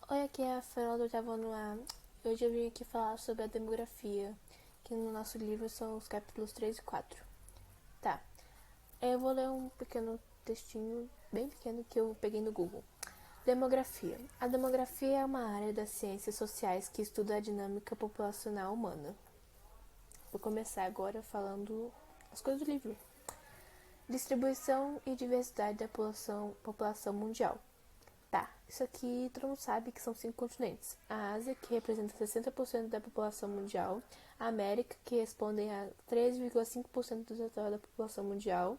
Oi, aqui é a Fernanda do oitavo ano A. Hoje eu vim aqui falar sobre a demografia, que no nosso livro são os capítulos 3 e 4. Tá, eu vou ler um pequeno textinho, bem pequeno, que eu peguei no Google. Demografia. A demografia é uma área das ciências sociais que estuda a dinâmica populacional humana. Vou começar agora falando as coisas do livro. Distribuição e diversidade da população mundial. Tá, isso aqui todo mundo sabe que são 5 continentes. A Ásia, que representa 60% da população mundial. A América, que respondem a 13,5% do total da população mundial.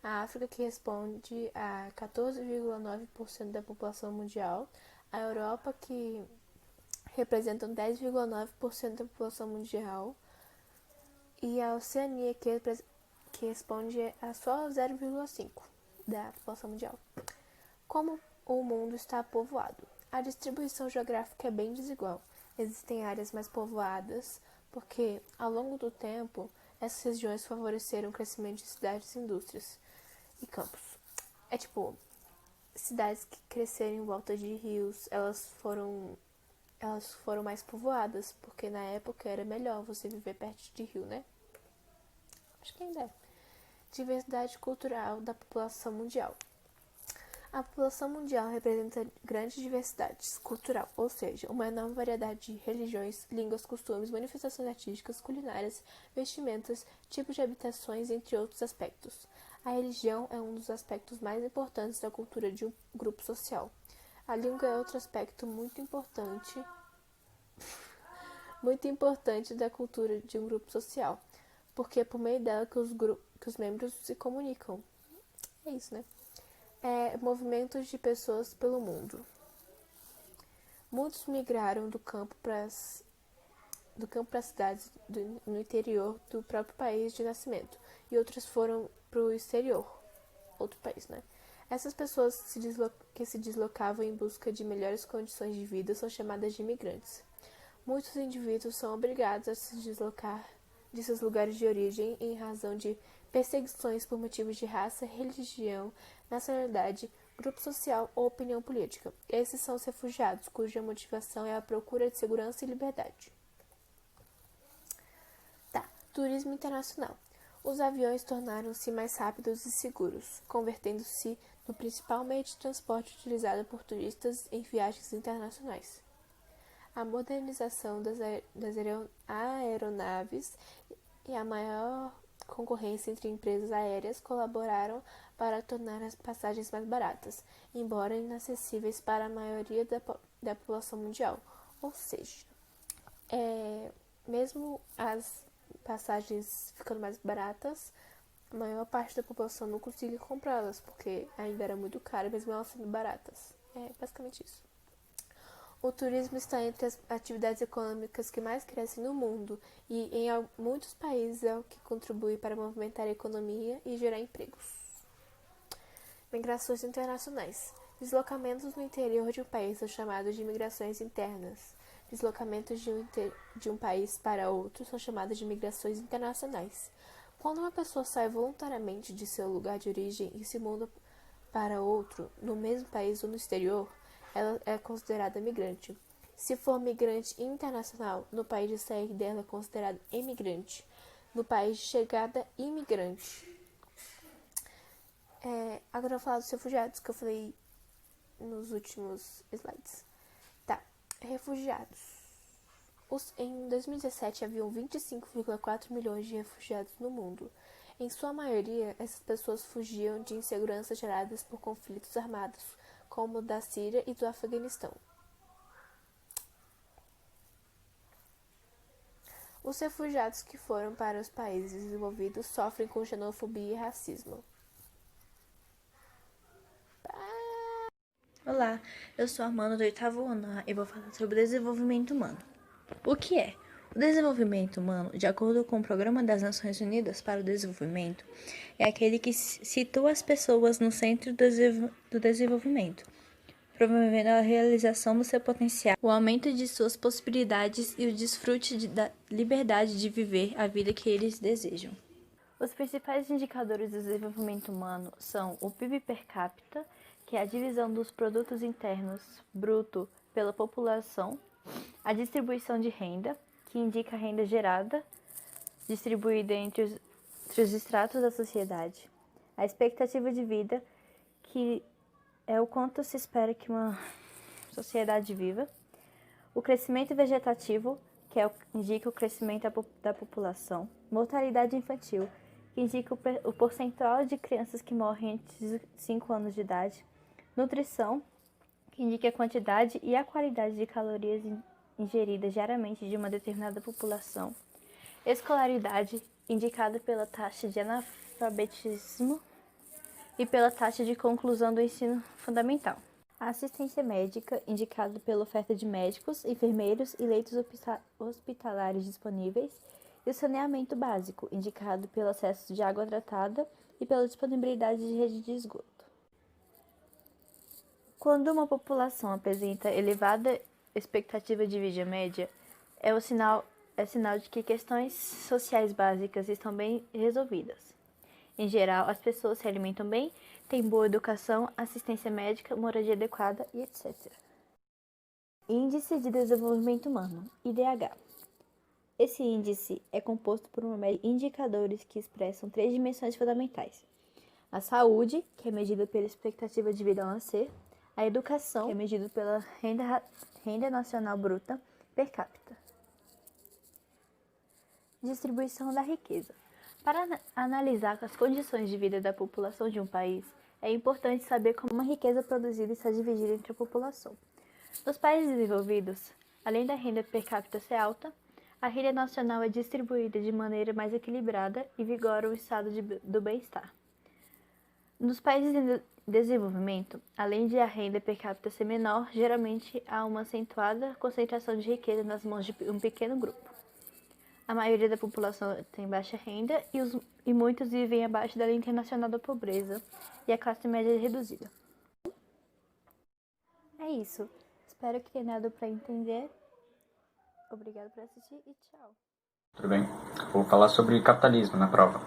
A África, que responde a 14,9% da população mundial. A Europa, que representa 10,9% da população mundial. E a Oceania, que responde a só 0,5% da população mundial. Como o mundo está povoado? A distribuição geográfica é bem desigual. Existem áreas mais povoadas, porque, ao longo do tempo, essas regiões favoreceram o crescimento de cidades, indústrias e campos. É tipo, cidades que cresceram em volta de rios, elas foram mais povoadas, porque na época era melhor você viver perto de rio, né? Acho que ainda é. Diversidade cultural da população mundial. A população mundial representa grande diversidade cultural, ou seja, uma enorme variedade de religiões, línguas, costumes, manifestações artísticas, culinárias, vestimentas, tipos de habitações, entre outros aspectos. A religião é um dos aspectos mais importantes da cultura de um grupo social. A língua é outro aspecto muito importante da cultura de um grupo social, porque é por meio dela que os membros se comunicam. É isso, né? Movimentos de pessoas pelo mundo. Muitos migraram do campo para as cidades no interior do próprio país de nascimento, e outros foram para o exterior, outro país, né? Essas pessoas que se deslocavam em busca de melhores condições de vida são chamadas de imigrantes. Muitos indivíduos são obrigados a se deslocar de seus lugares de origem em razão de perseguições por motivos de raça, religião, nacionalidade, grupo social ou opinião política. Esses são os refugiados, cuja motivação é a procura de segurança e liberdade. Tá, turismo internacional. Os aviões tornaram-se mais rápidos e seguros, convertendo-se no principal meio de transporte utilizado por turistas em viagens internacionais. A modernização das aeronaves e a maior concorrência entre empresas aéreas colaboraram para tornar as passagens mais baratas, embora inacessíveis para a maioria da população mundial. Ou seja, mesmo as passagens ficando mais baratas, a maior parte da população não conseguia comprá-las, porque ainda era muito caro, mesmo elas sendo baratas. É basicamente isso. O turismo está entre as atividades econômicas que mais crescem no mundo e, em muitos países, é o que contribui para movimentar a economia e gerar empregos. Migrações internacionais. Deslocamentos no interior de um país são chamados de migrações internas. Deslocamentos de um país para outro são chamados de migrações internacionais. Quando uma pessoa sai voluntariamente de seu lugar de origem e se muda para outro, no mesmo país ou no exterior, ela é considerada migrante. Se for migrante internacional, no país de saída dela é considerado imigrante. No país de chegada, imigrante. Agora eu vou falar dos refugiados, que eu falei nos últimos slides. Tá, refugiados. Em 2017, haviam 25,4 milhões de refugiados no mundo. Em sua maioria, essas pessoas fugiam de inseguranças geradas por conflitos armados, como o da Síria e do Afeganistão. Os refugiados que foram para os países desenvolvidos sofrem com xenofobia e racismo. Olá, eu sou a Amanda do oitavo ano e vou falar sobre o desenvolvimento humano. O que é? O desenvolvimento humano, de acordo com o Programa das Nações Unidas para o Desenvolvimento, é aquele que situa as pessoas no centro do desenvolvimento, promovendo a realização do seu potencial, o aumento de suas possibilidades e o desfrute da liberdade de viver a vida que eles desejam. Os principais indicadores do desenvolvimento humano são o PIB per capita, que é a divisão dos produtos internos bruto pela população, a distribuição de renda, que indica a renda gerada, distribuída entre os estratos da sociedade, a expectativa de vida, que é o quanto se espera que uma sociedade viva, o crescimento vegetativo, que indica o crescimento da população, mortalidade infantil, que indica o percentual de crianças que morrem antes de 5 anos de idade, nutrição, que indica a quantidade e a qualidade de calorias ingeridas diariamente de uma determinada população, escolaridade, indicada pela taxa de analfabetismo e pela taxa de conclusão do ensino fundamental. A assistência médica, indicada pela oferta de médicos, enfermeiros e leitos hospitalares disponíveis, e o saneamento básico, indicado pelo acesso de água tratada e pela disponibilidade de rede de esgoto. Quando uma população apresenta elevada expectativa de vida média, é sinal de que questões sociais básicas estão bem resolvidas. Em geral, as pessoas se alimentam bem, têm boa educação, assistência médica, moradia adequada e etc. Índice de Desenvolvimento Humano, IDH. Esse índice é composto por uma média de indicadores que expressam 3 dimensões fundamentais. A saúde, que é medida pela expectativa de vida ao nascer, a educação, que é medida pela renda nacional bruta per capita. Distribuição da riqueza. Para analisar as condições de vida da população de um país, é importante saber como a riqueza produzida está dividida entre a população. Nos países desenvolvidos, além da renda per capita ser alta, a renda nacional é distribuída de maneira mais equilibrada e vigora o estado do bem-estar. Nos países em desenvolvimento, além de a renda per capita ser menor, geralmente há uma acentuada concentração de riqueza nas mãos de um pequeno grupo. A maioria da população tem baixa renda e muitos vivem abaixo da linha internacional da pobreza e a classe média é reduzida. É isso. Espero que tenha dado para entender. Obrigado por assistir e tchau. Tudo bem? Vou falar sobre capitalismo na prova.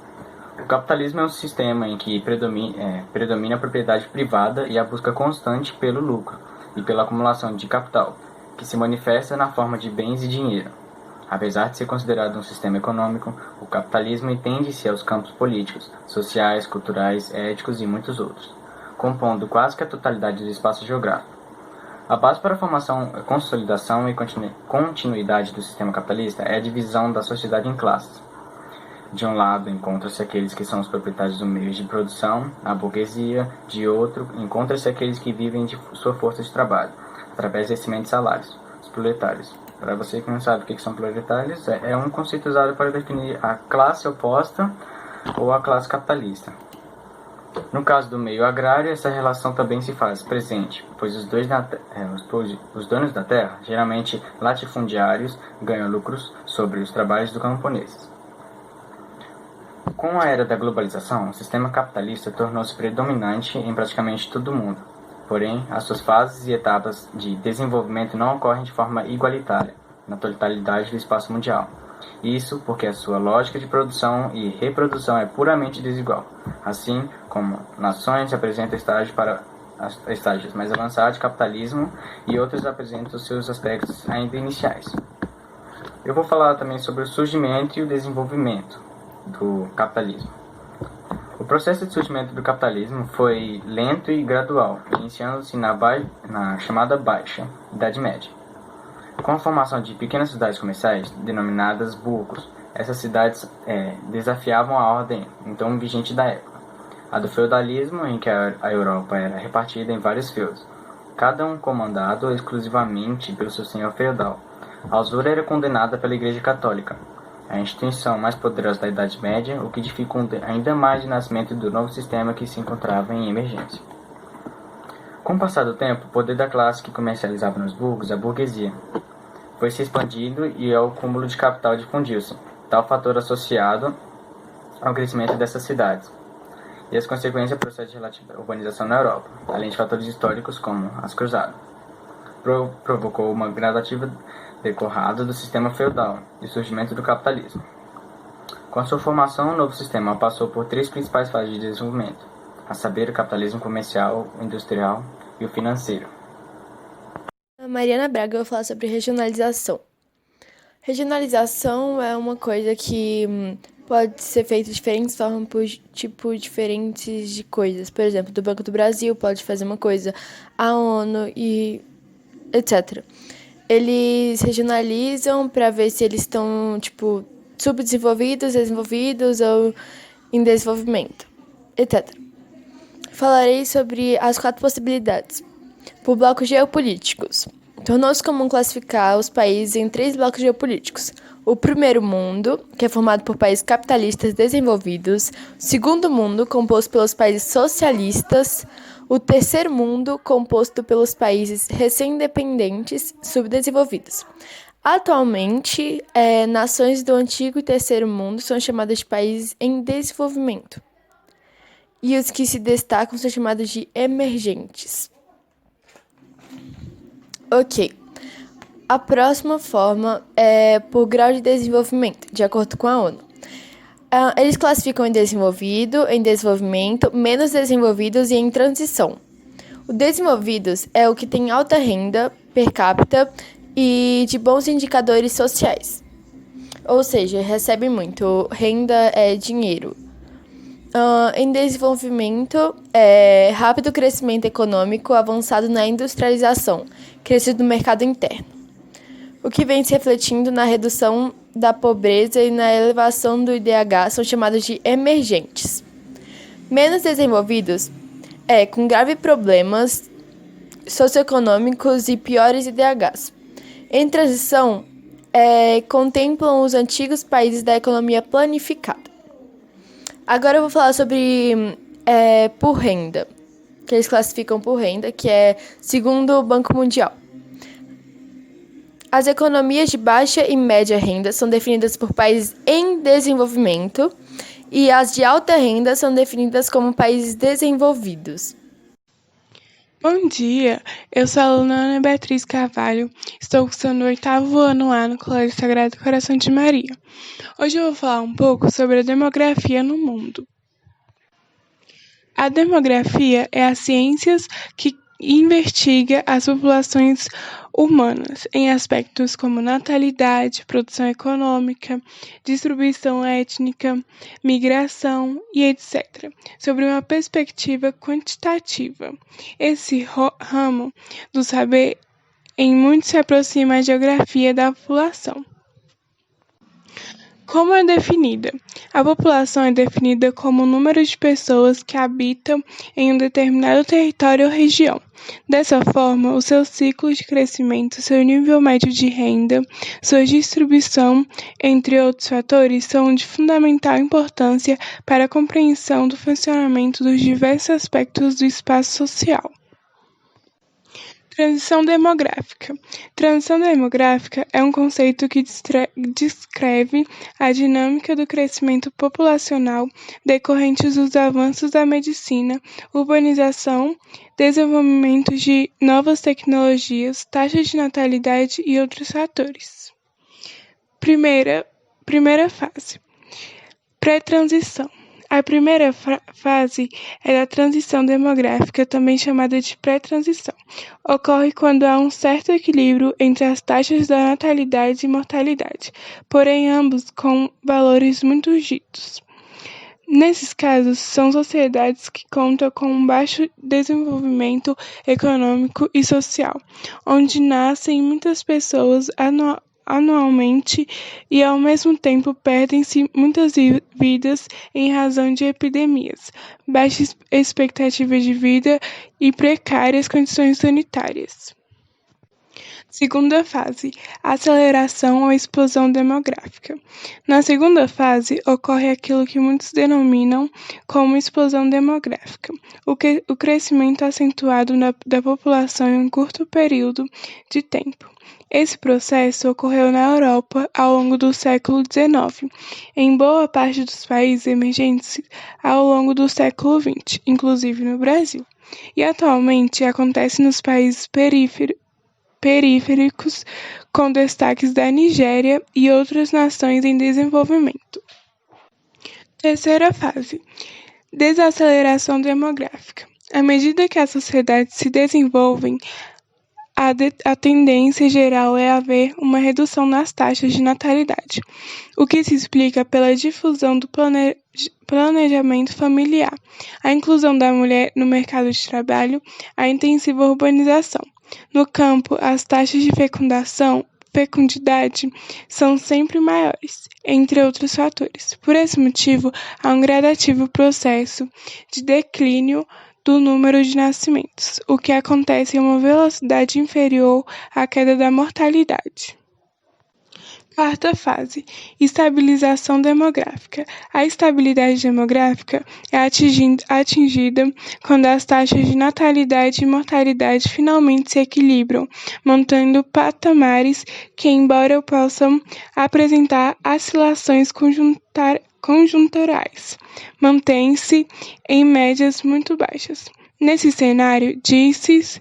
O capitalismo é um sistema em que predomina a propriedade privada e a busca constante pelo lucro e pela acumulação de capital, que se manifesta na forma de bens e dinheiro. Apesar de ser considerado um sistema econômico, o capitalismo entende-se aos campos políticos, sociais, culturais, éticos e muitos outros, compondo quase que a totalidade do espaço geográfico. A base para a formação, consolidação e continuidade do sistema capitalista é a divisão da sociedade em classes. De um lado, encontram-se aqueles que são os proprietários dos meios de produção, a burguesia; de outro, encontram-se aqueles que vivem de sua força de trabalho, através de vencimento de salários, os proletários. Para você que não sabe o que são proletários, é um conceito usado para definir a classe oposta ou a classe capitalista. No caso do meio agrário, essa relação também se faz presente, pois os donos da terra, geralmente latifundiários, ganham lucros sobre os trabalhos dos camponeses. Com a era da globalização, o sistema capitalista tornou-se predominante em praticamente todo o mundo. Porém, as suas fases e etapas de desenvolvimento não ocorrem de forma igualitária na totalidade do espaço mundial. Isso porque a sua lógica de produção e reprodução é puramente desigual. Assim como nações apresentam estágios mais avançados de capitalismo e outros apresentam seus aspectos ainda iniciais. Eu vou falar também sobre o surgimento e o desenvolvimento do capitalismo. O processo de surgimento do capitalismo foi lento e gradual, iniciando-se na chamada Baixa Idade Média. Com a formação de pequenas cidades comerciais, denominadas burgos, essas cidades desafiavam a ordem então vigente da época, a do feudalismo, em que a Europa era repartida em vários feudos, cada um comandado exclusivamente pelo seu senhor feudal. A usura era condenada pela Igreja Católica, a instituição mais poderosa da Idade Média, o que dificulta ainda mais o nascimento do novo sistema que se encontrava em emergência. Com o passar do tempo, o poder da classe que comercializava nos burgos, a burguesia, foi se expandindo e o cúmulo de capital difundiu-se, tal fator associado ao crescimento dessas cidades e as consequências do processo de relativa urbanização na Europa, além de fatores históricos como as cruzadas. Provocou uma gradativa decorrada do sistema feudal e o surgimento do capitalismo. Com a sua formação, o novo sistema passou por 3 principais fases de desenvolvimento, a saber, o capitalismo comercial, o industrial e o financeiro. Mariana Braga, eu vou falar sobre regionalização. Regionalização é uma coisa que pode ser feita de diferentes formas por diferentes de coisas. Por exemplo, do Banco do Brasil pode fazer uma coisa, a ONU e etc. Eles regionalizam para ver se eles estão, subdesenvolvidos, desenvolvidos ou em desenvolvimento, etc. Falarei sobre as 4 possibilidades. Por blocos geopolíticos. Tornou-se comum classificar os países em 3 blocos geopolíticos. O primeiro mundo, que é formado por países capitalistas desenvolvidos. O segundo mundo, composto pelos países socialistas. O terceiro mundo, composto pelos países recém-independentes subdesenvolvidos. Atualmente, nações do antigo e terceiro mundo são chamadas de países em desenvolvimento. E os que se destacam são chamados de emergentes. Ok. A próxima forma é por grau de desenvolvimento, de acordo com a ONU. Eles classificam em desenvolvido, em desenvolvimento, menos desenvolvidos e em transição. O desenvolvidos é o que tem alta renda per capita e de bons indicadores sociais. Ou seja, recebe muito. Renda é dinheiro. Em desenvolvimento, rápido crescimento econômico avançado na industrialização, crescido no mercado interno, o que vem se refletindo na redução da pobreza e na elevação do IDH são chamados de emergentes. Menos desenvolvidos, com graves problemas socioeconômicos e piores IDHs. Em transição, contemplam os antigos países da economia planificada. Agora eu vou falar sobre por renda, que eles classificam por renda, que é segundo o Banco Mundial. As economias de baixa e média renda são definidas por países em desenvolvimento e as de alta renda são definidas como países desenvolvidos. Bom dia, eu sou a aluna Ana Beatriz Carvalho, estou cursando o 8º ano A no Colégio Sagrado Coração de Maria. Hoje eu vou falar um pouco sobre a demografia no mundo. A demografia é a ciência que investiga as populações humanas em aspectos como natalidade, produção econômica, distribuição étnica, migração e etc., sobre uma perspectiva quantitativa. Esse ramo do saber em muito se aproxima à geografia da população. Como é definida? A população é definida como o número de pessoas que habitam em um determinado território ou região. Dessa forma, o seu ciclo de crescimento, seu nível médio de renda, sua distribuição, entre outros fatores, são de fundamental importância para a compreensão do funcionamento dos diversos aspectos do espaço social. Transição demográfica. Transição demográfica é um conceito que descreve a dinâmica do crescimento populacional decorrentes dos avanços da medicina, urbanização, desenvolvimento de novas tecnologias, taxa de natalidade e outros fatores. Primeira fase. Pré-transição. A primeira fase é da transição demográfica, também chamada de pré-transição. Ocorre quando há um certo equilíbrio entre as taxas da natalidade e mortalidade, porém ambos com valores muito altos. Nesses casos, são sociedades que contam com um baixo desenvolvimento econômico e social, onde nascem muitas pessoas anualmente e, ao mesmo tempo, perdem-se muitas vidas em razão de epidemias, baixa expectativa de vida e precárias condições sanitárias. Segunda fase, aceleração ou explosão demográfica. Na segunda fase, ocorre aquilo que muitos denominam como explosão demográfica, o crescimento acentuado da população em um curto período de tempo. Esse processo ocorreu na Europa ao longo do século XIX, em boa parte dos países emergentes ao longo do século XX, inclusive no Brasil, e atualmente acontece nos países periféricos, com destaques da Nigéria e outras nações em desenvolvimento. Terceira fase, desaceleração demográfica. À medida que as sociedades se desenvolvem, a tendência geral é haver uma redução nas taxas de natalidade, o que se explica pela difusão do planejamento familiar, a inclusão da mulher no mercado de trabalho, a intensiva urbanização. No campo, as taxas de fecundidade são sempre maiores, entre outros fatores. Por esse motivo, há um gradativo processo de declínio do número de nascimentos, o que acontece em uma velocidade inferior à queda da mortalidade. Quarta fase: estabilização demográfica. A estabilidade demográfica é atingida quando as taxas de natalidade e mortalidade finalmente se equilibram, mantendo patamares que, embora possam apresentar oscilações conjunturais, mantêm-se em médias muito baixas. Nesse cenário, diz-se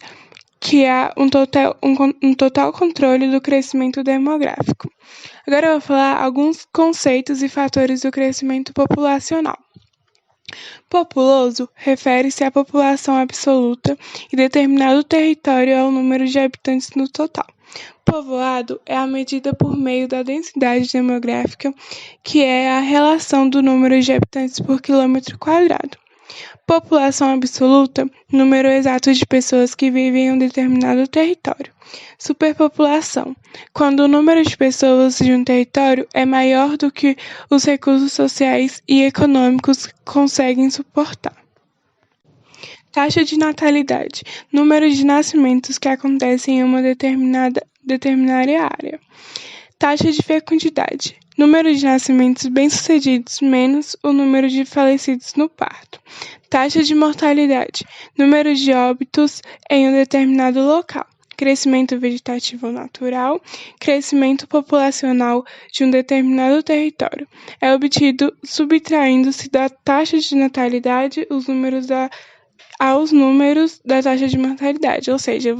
que há um total controle do crescimento demográfico. Agora eu vou falar alguns conceitos e fatores do crescimento populacional. Populoso refere-se à população absoluta e determinado território ao número de habitantes no total. Povoado é a medida por meio da densidade demográfica, que é a relação do número de habitantes por quilômetro quadrado. População absoluta, número exato de pessoas que vivem em um determinado território. Superpopulação, quando o número de pessoas de um território é maior do que os recursos sociais e econômicos conseguem suportar. Taxa de natalidade, número de nascimentos que acontecem em uma determinada área. Taxa de fecundidade, número de nascimentos bem-sucedidos menos o número de falecidos no parto. Taxa de mortalidade, número de óbitos em um determinado local. Crescimento vegetativo natural, crescimento populacional de um determinado território. É obtido subtraindo-se da taxa de natalidade aos números da taxa de mortalidade. Ou seja,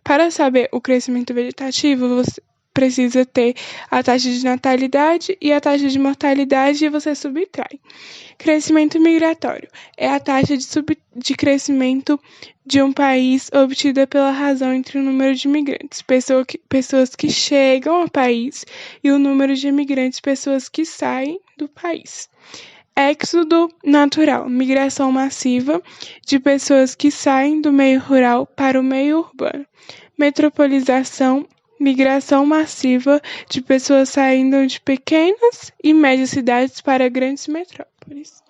para saber o crescimento vegetativo, você precisa ter a taxa de natalidade e a taxa de mortalidade e você subtrai. Crescimento migratório é a taxa de crescimento de um país obtida pela razão entre o número de imigrantes, pessoas que chegam ao país, e o número de imigrantes, pessoas que saem do país. Éxodo natural, migração massiva de pessoas que saem do meio rural para o meio urbano. Metropolização, migração massiva de pessoas saindo de pequenas e médias cidades para grandes metrópoles.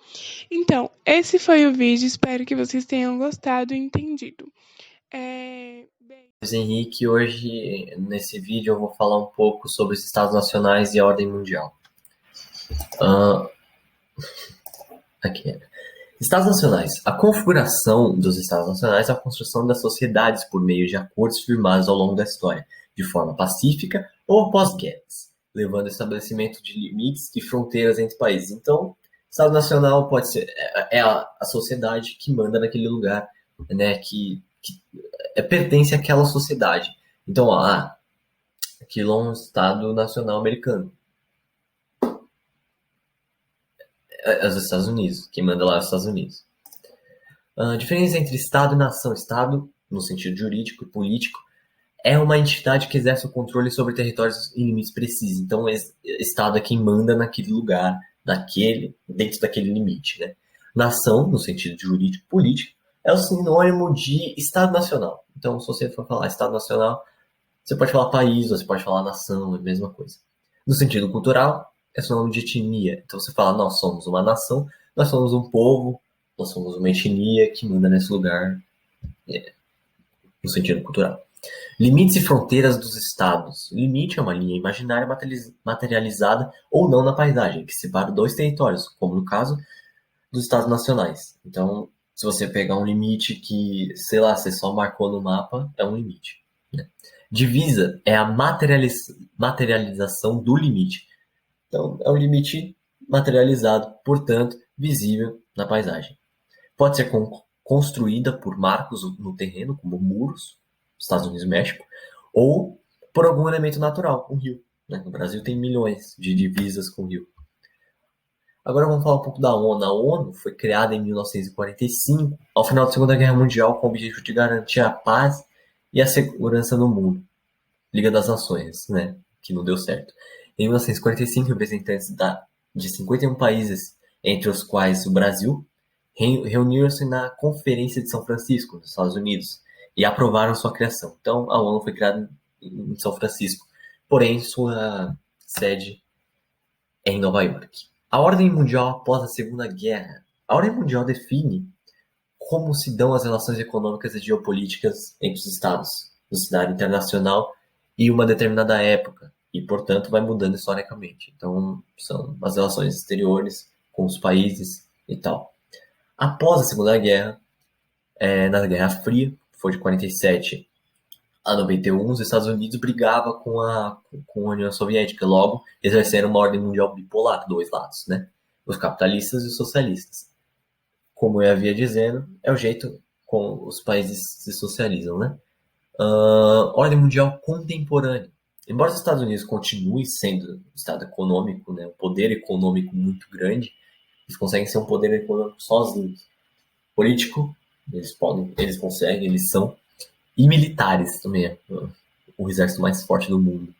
Então, esse foi o vídeo, espero que vocês tenham gostado e entendido. Henrique, hoje nesse vídeo eu vou falar um pouco sobre os Estados Nacionais e a ordem mundial. Aqui. Estados Nacionais. A configuração dos Estados Nacionais é a construção das sociedades por meio de acordos firmados ao longo da história, de forma pacífica ou pós-guerras, levando ao estabelecimento de limites e fronteiras entre países. Então, Estado Nacional pode ser a sociedade que manda naquele lugar, né, que pertence àquela sociedade. Então, aquilo é um Estado Nacional americano. É os Estados Unidos, quem manda lá é os Estados Unidos. A diferença entre Estado e nação. Estado, no sentido jurídico e político, é uma entidade que exerce o controle sobre territórios em limites precisos. Então, Estado é quem manda naquele lugar, dentro daquele limite, né? Nação, no sentido jurídico e político, é o sinônimo de Estado Nacional. Então, se você for falar Estado Nacional, você pode falar país, ou você pode falar nação, é a mesma coisa. No sentido cultural, é sinônimo de etnia. Então, você fala, nós somos uma nação, nós somos um povo, nós somos uma etnia que manda nesse lugar, no sentido cultural. Limites e fronteiras dos estados. O limite é uma linha imaginária materializada ou não na paisagem, que separa dois territórios, como no caso dos estados nacionais. Então, se você pegar um limite que, sei lá, você só marcou no mapa, é um limite, né? Divisa é a materialização do limite. Então, é um limite materializado, portanto, visível na paisagem. Pode ser construída por marcos no terreno, como muros, Estados Unidos e México, ou por algum elemento natural, um rio, né? No Brasil tem milhões de divisas com o rio. Agora vamos falar um pouco da ONU. A ONU foi criada em 1945, ao final da Segunda Guerra Mundial, com o objetivo de garantir a paz e a segurança no mundo, Liga das Nações, né, que não deu certo. Em 1945, representantes de 51 países, entre os quais o Brasil, reuniram-se na Conferência de São Francisco, nos Estados Unidos, e aprovaram sua criação. Então, a ONU foi criada em São Francisco, porém sua sede é em Nova York. A ordem mundial após a Segunda Guerra. A ordem mundial define como se dão as relações econômicas e geopolíticas entre os estados, no cenário internacional e uma determinada época, e, portanto, vai mudando historicamente. Então, são as relações exteriores com os países e tal. Após a Segunda Guerra, na Guerra Fria, que foi de 47 a 91, os Estados Unidos brigavam com a União Soviética, logo exerceram uma ordem mundial bipolar, dois lados, né? Os capitalistas e os socialistas. Como eu havia dizendo, é o jeito como os países se socializam, né? Ordem mundial contemporânea. Embora os Estados Unidos continuem sendo um estado econômico, né, um poder econômico muito grande, eles conseguem ser um poder econômico sozinhos. Político, eles conseguem, eles são. E militares também, o exército mais forte do mundo,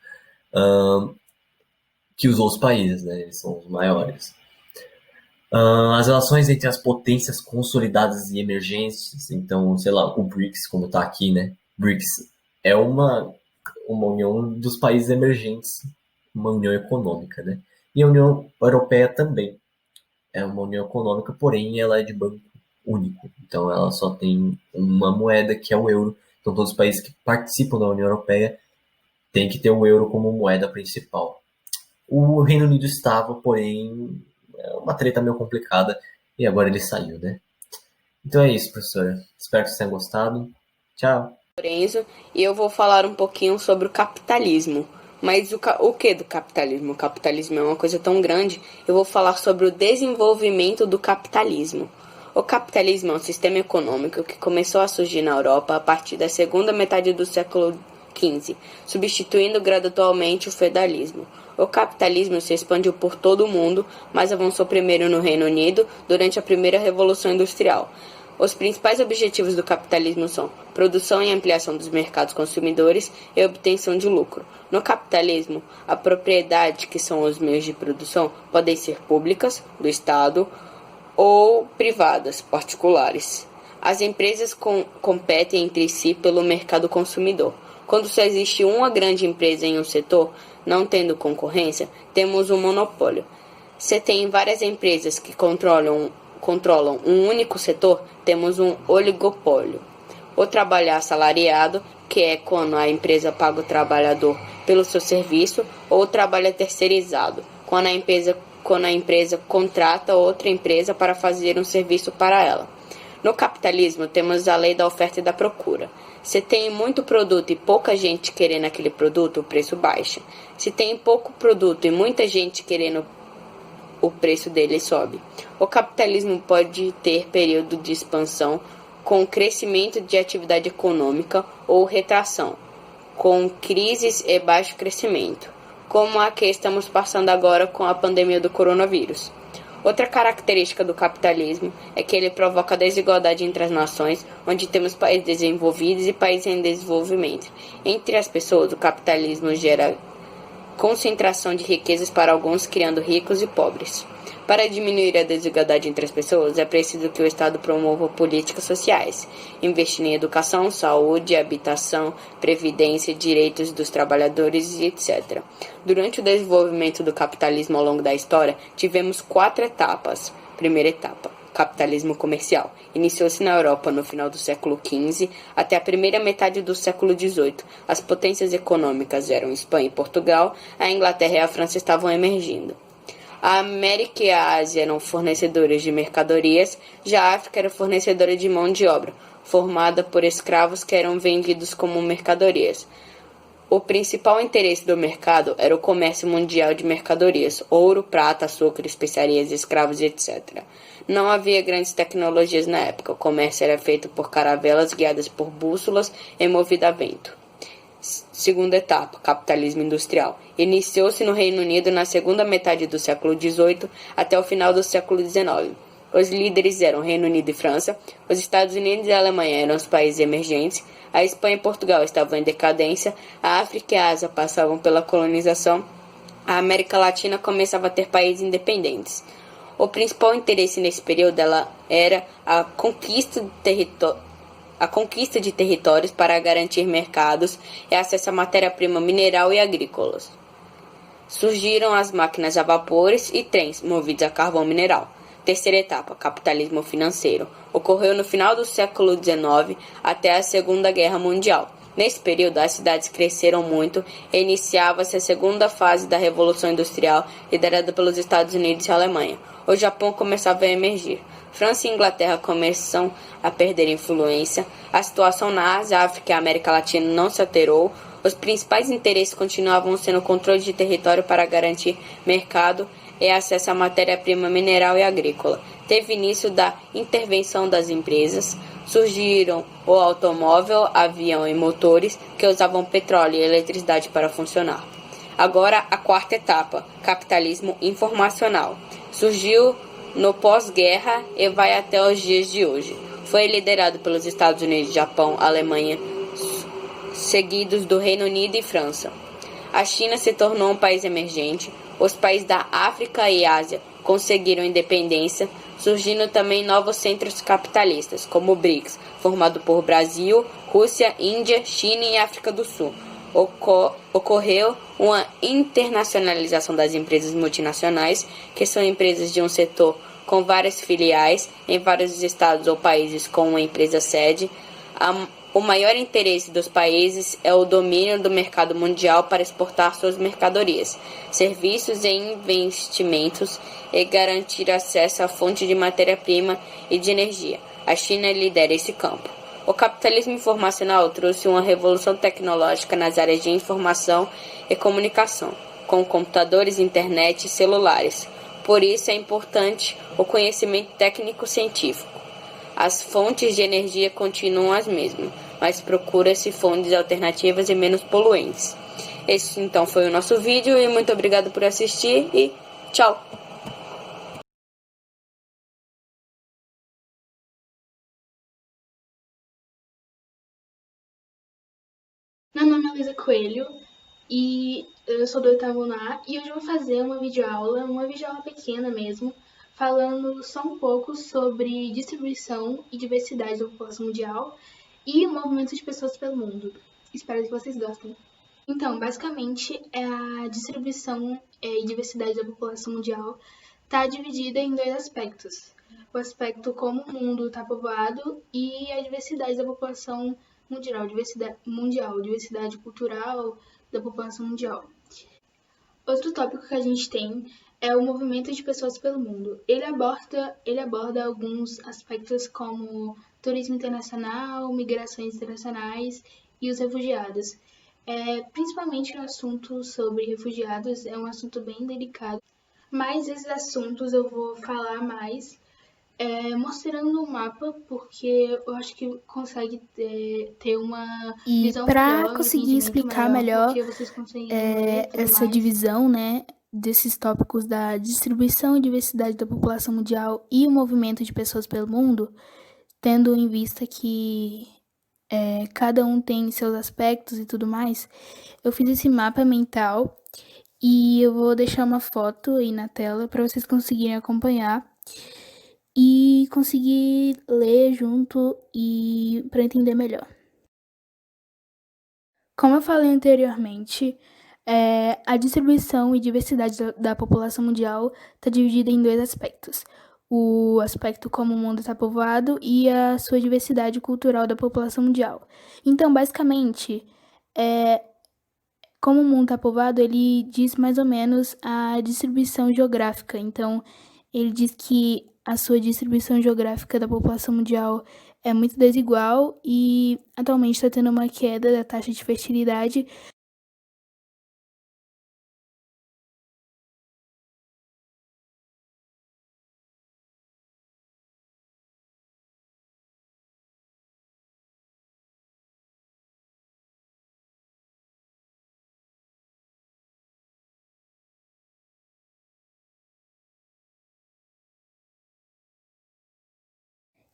que os outros países, né, eles são os maiores. As relações entre as potências consolidadas e emergentes, então, sei lá, o BRICS, como está aqui, né? BRICS é uma união dos países emergentes, uma união econômica, né? E a União Europeia também é uma união econômica, porém ela é de banco único, então ela só tem uma moeda que é o euro. Então todos os países que participam da União Europeia têm que ter o euro como moeda principal. O Reino Unido estava, porém, é uma treta meio complicada, e agora ele saiu, né? Então é isso, professora. Espero que vocês tenham gostado. Tchau! Lorenzo, e eu vou falar um pouquinho sobre o capitalismo. Mas o que do capitalismo? O capitalismo é uma coisa tão grande. Eu vou falar sobre o desenvolvimento do capitalismo. O capitalismo é um sistema econômico que começou a surgir na Europa a partir da segunda metade do século XV, substituindo gradualmente o feudalismo. O capitalismo se expandiu por todo o mundo, mas avançou primeiro no Reino Unido durante a primeira Revolução Industrial. Os principais objetivos do capitalismo são produção e ampliação dos mercados consumidores e obtenção de lucro. No capitalismo, a propriedade, que são os meios de produção, podem ser públicas, do Estado, ou privadas, particulares. As empresas competem entre si pelo mercado consumidor. Quando só existe uma grande empresa em um setor, não tendo concorrência, temos um monopólio. Se tem várias empresas que controlam um único setor, temos um oligopólio. O trabalho assalariado, que é quando a empresa paga o trabalhador pelo seu serviço, ou o trabalho terceirizado, quando a empresa contrata outra empresa para fazer um serviço para ela. No capitalismo, temos a lei da oferta e da procura. Se tem muito produto e pouca gente querendo aquele produto, o preço baixa. Se tem pouco produto e muita gente querendo, o preço dele sobe. O capitalismo pode ter período de expansão com crescimento de atividade econômica ou retração, com crises e baixo crescimento, como a que estamos passando agora com a pandemia do coronavírus. Outra característica do capitalismo é que ele provoca desigualdade entre as nações, onde temos países desenvolvidos e países em desenvolvimento. Entre as pessoas, o capitalismo gera concentração de riquezas para alguns, criando ricos e pobres. Para diminuir a desigualdade entre as pessoas, é preciso que o Estado promova políticas sociais, investindo em educação, saúde, habitação, previdência, direitos dos trabalhadores e etc. Durante o desenvolvimento do capitalismo ao longo da história, tivemos 4 etapas. Primeira etapa, capitalismo comercial. Iniciou-se na Europa no final do século XV até a primeira metade do século XVIII. As potências econômicas eram Espanha e Portugal, a Inglaterra e a França estavam emergindo. A América e a Ásia eram fornecedores de mercadorias, já a África era fornecedora de mão de obra, formada por escravos que eram vendidos como mercadorias. O principal interesse do mercado era o comércio mundial de mercadorias, ouro, prata, açúcar, especiarias, escravos, etc. Não havia grandes tecnologias na época, o comércio era feito por caravelas guiadas por bússolas e movidas a vento. Segunda etapa, capitalismo industrial. Iniciou-se no Reino Unido na segunda metade do século XVIII até o final do século XIX. Os líderes eram Reino Unido e França, os Estados Unidos e a Alemanha eram os países emergentes, a Espanha e Portugal estavam em decadência, a África e a Ásia passavam pela colonização, a América Latina começava a ter países independentes. O principal interesse nesse período era a conquista de territórios para garantir mercados e acesso a matéria-prima mineral e agrícolas. Surgiram as máquinas a vapores e trens movidos a carvão mineral. Terceira etapa, capitalismo financeiro. Ocorreu no final do século XIX até a Segunda Guerra Mundial. Nesse período, as cidades cresceram muito e iniciava-se a segunda fase da Revolução Industrial, liderada pelos Estados Unidos e Alemanha. O Japão começava a emergir. França e Inglaterra começam a perder influência. A situação na Ásia, África e América Latina não se alterou. Os principais interesses continuavam sendo o controle de território para garantir mercado e acesso à matéria-prima mineral e agrícola. Teve início da intervenção das empresas. Surgiram o automóvel, avião e motores que usavam petróleo e eletricidade para funcionar. Agora, a quarta etapa, capitalismo informacional. Surgiu no pós-guerra e vai até os dias de hoje. Foi liderado pelos Estados Unidos, Japão, Alemanha, seguidos do Reino Unido e França. A China se tornou um país emergente. Os países da África e Ásia conseguiram independência, surgindo também novos centros capitalistas, como o BRICS, formado por Brasil, Rússia, Índia, China e África do Sul. Ocorreu uma internacionalização das empresas multinacionais, que são empresas de um setor com várias filiais em vários estados ou países com uma empresa sede. O maior interesse dos países é o domínio do mercado mundial para exportar suas mercadorias, serviços e investimentos e garantir acesso à fonte de matéria-prima e de energia. A China lidera esse campo. O capitalismo informacional trouxe uma revolução tecnológica nas áreas de informação e comunicação, com computadores, internet e celulares. Por isso é importante o conhecimento técnico-científico. As fontes de energia continuam as mesmas, mas procura-se fontes alternativas e menos poluentes. Esse então foi o nosso vídeo e muito obrigado por assistir e tchau! Meu nome é Luísa Coelho e eu sou do oitavo A e hoje eu vou fazer uma videoaula pequena mesmo, falando só um pouco sobre distribuição e diversidade da população mundial e o movimento de pessoas pelo mundo. Espero que vocês gostem. Então, basicamente, a distribuição e diversidade da população mundial está dividida em dois aspectos. O aspecto como o mundo está povoado e a diversidade da população diversidade cultural da população mundial. Outro tópico que a gente tem é o movimento de pessoas pelo mundo. Ele aborda alguns aspectos como turismo internacional, migrações internacionais e os refugiados. Principalmente o assunto sobre refugiados é um assunto bem delicado, mas esses assuntos eu vou falar mais mostrando o mapa, porque eu acho que consegue ter uma visão melhor. E para conseguir explicar melhor essa divisão, né, desses tópicos da distribuição e diversidade da população mundial e o movimento de pessoas pelo mundo, tendo em vista que cada um tem seus aspectos e tudo mais, eu fiz esse mapa mental e eu vou deixar uma foto aí na tela para vocês conseguirem acompanhar e conseguir ler junto e para entender melhor. Como eu falei anteriormente, a distribuição e diversidade da população mundial está dividida em dois aspectos. O aspecto como o mundo está povoado e a sua diversidade cultural da população mundial. Então, basicamente, como o mundo está povoado, ele diz mais ou menos a distribuição geográfica. Então, ele diz que a sua distribuição geográfica da população mundial é muito desigual e atualmente está tendo uma queda da taxa de fertilidade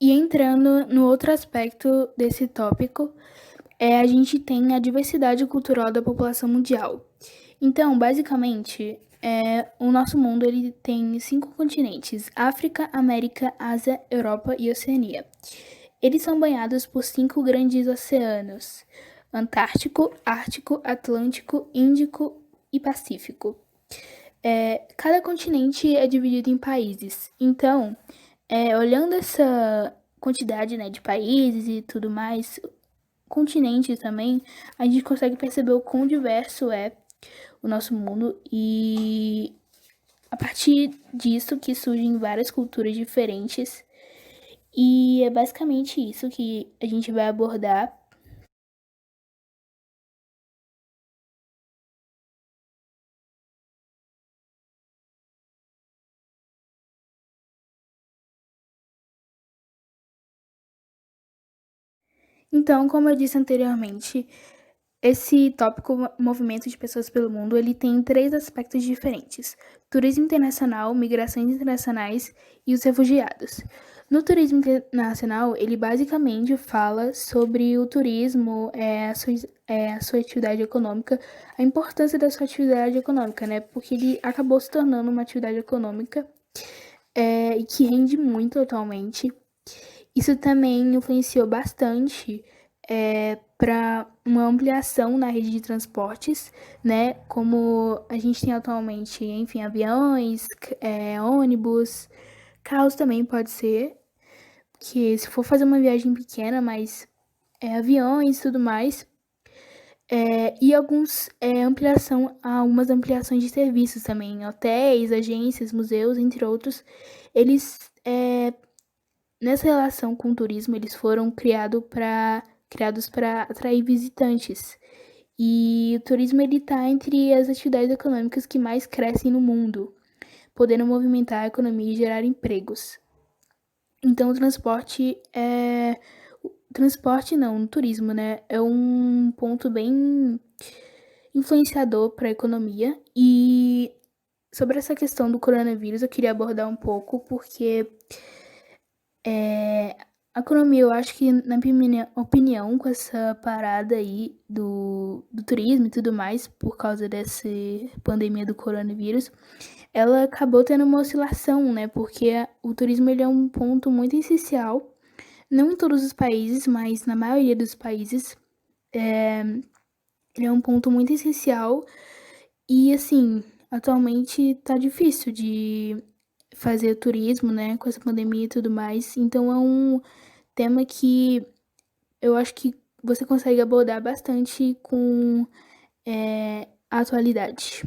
E entrando no outro aspecto desse tópico, a gente tem a diversidade cultural da população mundial. Então, basicamente, o nosso mundo ele tem 5 continentes: África, América, Ásia, Europa e Oceania. Eles são banhados por 5 grandes oceanos: Antártico, Ártico, Atlântico, Índico e Pacífico. Cada continente é dividido em países. Então, olhando essa quantidade, né, de países e tudo mais, continentes também, a gente consegue perceber o quão diverso é o nosso mundo, e a partir disso que surgem várias culturas diferentes, e é basicamente isso que a gente vai abordar. Então, como eu disse anteriormente, esse tópico movimento de pessoas pelo mundo, ele tem 3 aspectos diferentes: turismo internacional, migrações internacionais e os refugiados. No turismo internacional, ele basicamente fala sobre o turismo, a sua atividade econômica, a importância da sua atividade econômica, né? Porque ele acabou se tornando uma atividade econômica que rende muito atualmente. Isso também influenciou bastante para uma ampliação na rede de transportes, né? Como a gente tem atualmente, enfim, aviões, ônibus, carros também pode ser, que se for fazer uma viagem pequena, mas aviões e tudo mais. E algumas ampliações de serviços também, hotéis, agências, museus, entre outros. Eles, nessa relação com o turismo, eles foram criados para atrair visitantes. E o turismo está entre as atividades econômicas que mais crescem no mundo, podendo movimentar a economia e gerar empregos. Então, o turismo, né, é um ponto bem influenciador para a economia. E sobre essa questão do coronavírus, eu queria abordar um pouco, porque a economia, eu acho que, na minha opinião, com essa parada aí do turismo e tudo mais, por causa dessa pandemia do coronavírus, ela acabou tendo uma oscilação, né? Porque o turismo ele é um ponto muito essencial, não em todos os países, mas na maioria dos países. Ele é um ponto muito essencial e, assim, atualmente tá difícil de fazer turismo, né? Com essa pandemia e tudo mais. Então, é um tema que eu acho que você consegue abordar bastante com a atualidade.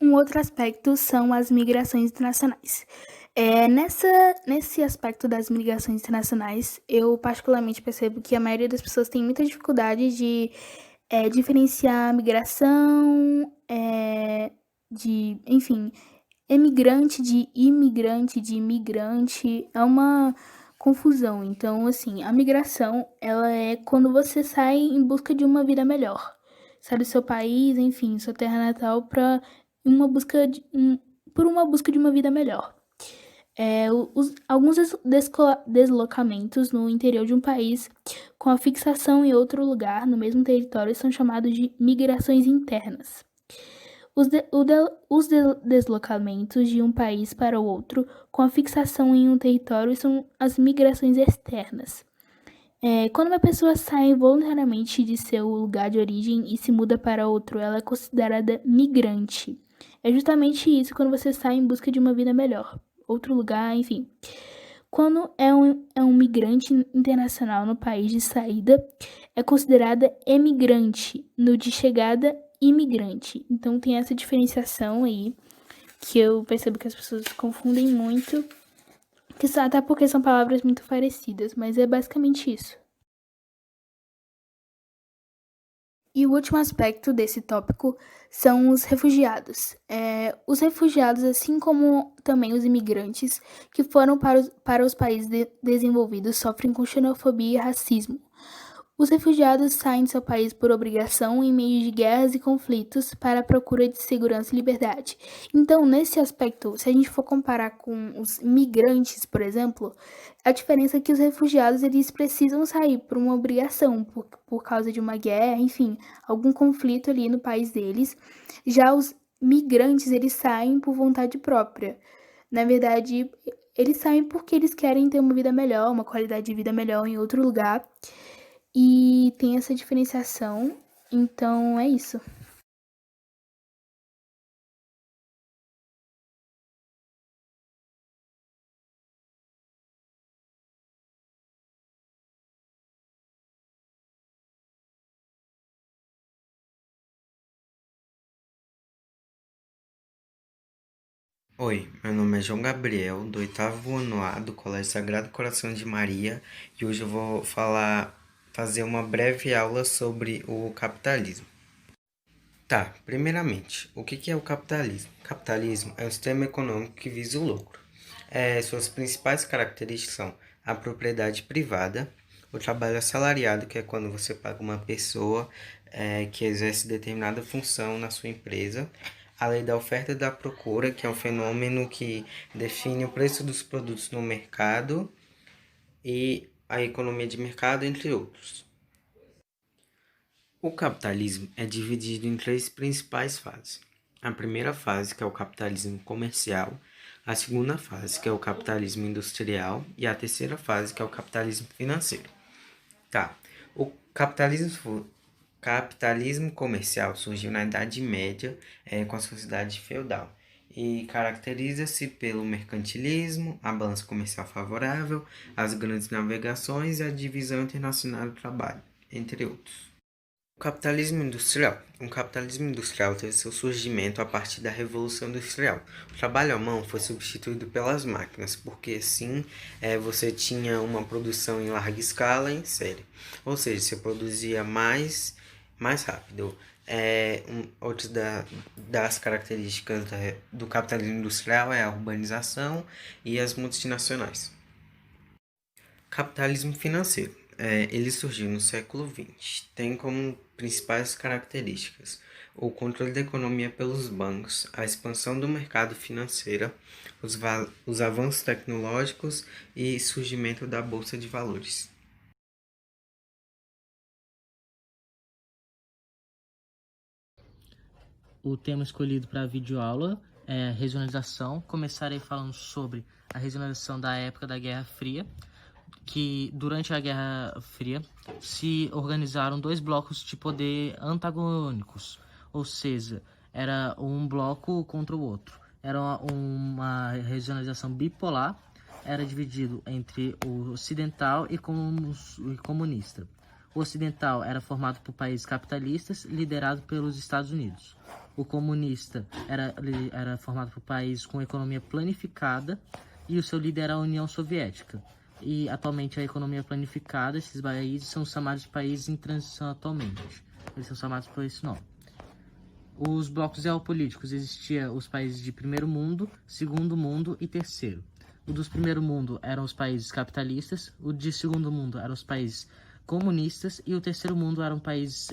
Um outro aspecto são as migrações internacionais. Nesse aspecto das migrações internacionais, eu particularmente percebo que a maioria das pessoas tem muita dificuldade de diferenciar migração, enfim, emigrante de imigrante, de imigrante, é uma confusão. Então, assim, a migração, ela é quando você sai em busca de uma vida melhor. Sai do seu país, enfim, sua terra natal, por uma busca de uma vida melhor. Alguns deslocamentos no interior de um país com a fixação em outro lugar no mesmo território são chamados de migrações internas. Os deslocamentos de um país para o outro com a fixação em um território são as migrações externas. Quando uma pessoa sai voluntariamente de seu lugar de origem e se muda para outro, ela é considerada migrante. É justamente isso, quando você sai em busca de uma vida melhor, outro lugar, enfim. Quando é um migrante internacional no país de saída, é considerada emigrante, no de chegada, imigrante. Então tem essa diferenciação aí, que eu percebo que as pessoas confundem muito, até porque são palavras muito parecidas, mas é basicamente isso. E o último aspecto desse tópico são os refugiados. Os refugiados, assim como também os imigrantes que foram para os países desenvolvidos, sofrem com xenofobia e racismo. Os refugiados saem de seu país por obrigação em meio de guerras e conflitos para a procura de segurança e liberdade. Então, nesse aspecto, se a gente for comparar com os migrantes, por exemplo, a diferença é que os refugiados eles precisam sair por uma obrigação, por causa de uma guerra, enfim, algum conflito ali no país deles. Já os migrantes, eles saem por vontade própria. Na verdade, eles saem porque eles querem ter uma vida melhor, uma qualidade de vida melhor em outro lugar. E tem essa diferenciação, então é isso. Oi, meu nome é João Gabriel, do 8º ano A do Colégio Sagrado Coração de Maria, e hoje eu vou fazer uma breve aula sobre o capitalismo. Tá, primeiramente, o que é o capitalismo? Capitalismo é um sistema econômico que visa o lucro. Suas principais características são a propriedade privada, o trabalho assalariado, que é quando você paga uma pessoa que exerce determinada função na sua empresa, a lei da oferta e da procura, que é um fenômeno que define o preço dos produtos no mercado, e a economia de mercado, entre outros. O capitalismo é dividido em 3 principais fases. A primeira fase, que é o capitalismo comercial, a segunda fase, que é o capitalismo industrial, e a terceira fase, que é o capitalismo financeiro. Tá, o capitalismo comercial surgiu na Idade Média com a sociedade feudal e caracteriza-se pelo mercantilismo, a balança comercial favorável, as grandes navegações e a divisão internacional do trabalho, entre outros. O capitalismo industrial. O capitalismo industrial teve seu surgimento a partir da Revolução Industrial. O trabalho à mão foi substituído pelas máquinas, porque assim você tinha uma produção em larga escala em série. Ou seja, você produzia mais rápido. Outras das características do capitalismo industrial é a urbanização e as multinacionais. Capitalismo financeiro. Ele surgiu no século XX. Tem como principais características o controle da economia pelos bancos, a expansão do mercado financeiro, os avanços tecnológicos e surgimento da bolsa de valores. O tema escolhido para a videoaula é regionalização. Começarei falando sobre a regionalização da época da Guerra Fria, que durante a Guerra Fria se organizaram 2 blocos de poder antagônicos, ou seja, era um bloco contra o outro. Era uma regionalização bipolar, era dividido entre o ocidental e comunista. O ocidental era formado por países capitalistas liderados pelos Estados Unidos. O comunista era formado por países com economia planificada e o seu líder era a União Soviética. E atualmente a economia planificada, esses países são chamados de países em transição atualmente. Eles são chamados por esse nome. Os blocos geopolíticos existiam os países de primeiro mundo, segundo mundo e terceiro. O dos primeiro mundo eram os países capitalistas, o de segundo mundo eram os países comunistas e o terceiro mundo eram países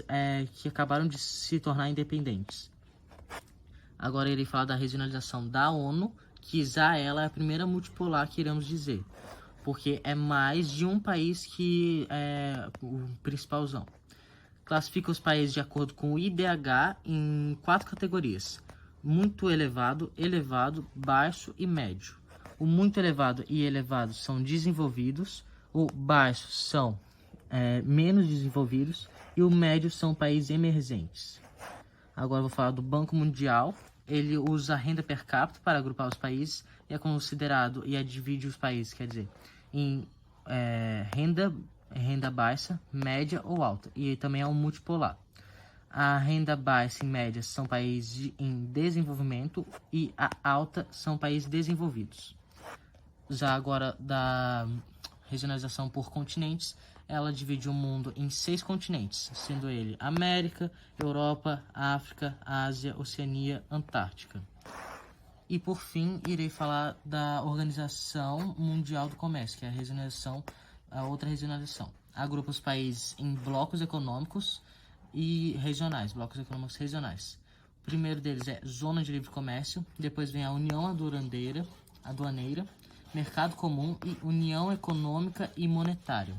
que acabaram de se tornar independentes. Agora irei falar da regionalização da ONU, que já ela é a primeira multipolar que iremos dizer, porque é mais de um país que é o principalzão. Classifica os países de acordo com o IDH em 4 categorias: muito elevado, elevado, baixo e médio. O muito elevado e elevado são desenvolvidos, o baixo são menos desenvolvidos e o médio são países emergentes. Agora vou falar do Banco Mundial. Ele usa a renda per capita para agrupar os países e é considerado e divide os países, quer dizer, em renda baixa, média ou alta, e também é um multipolar. A renda baixa e média são países em desenvolvimento e a alta são países desenvolvidos. Já agora da regionalização por continentes, ela divide o mundo em 6 continentes, sendo ele América, Europa, África, Ásia, Oceania, Antártica. E por fim, irei falar da Organização Mundial do Comércio, que é a outra regionalização. agrupa os países em blocos econômicos e regionais, blocos econômicos regionais. O primeiro deles é Zona de Livre Comércio, depois vem a União Aduaneira, Mercado Comum e União Econômica e Monetária.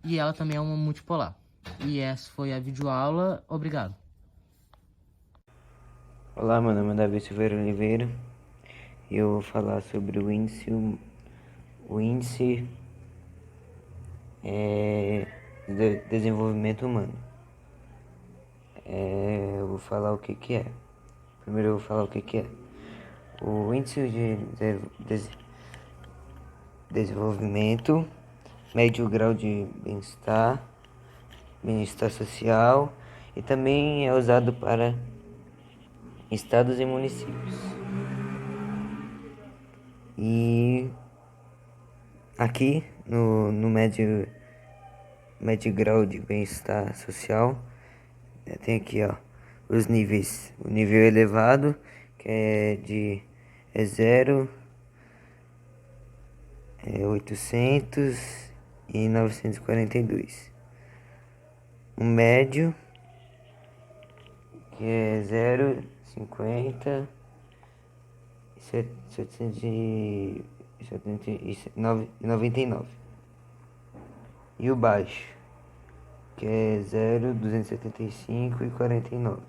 E ela também é uma multipolar. E essa foi a videoaula. Obrigado. Olá, meu nome é Davi Silveira Oliveira e eu vou falar sobre o índice de desenvolvimento humano. Eu vou falar o que que é. Primeiro eu vou falar o que que é. O índice de desenvolvimento mede o grau de bem-estar social e também é usado para estados e municípios. E aqui no médio grau de bem-estar social, tem aqui os níveis. O nível elevado, que é 0, 800 e 942. O médio, que é 0, 50, 799. E o baixo, que é 0, 275 e 49.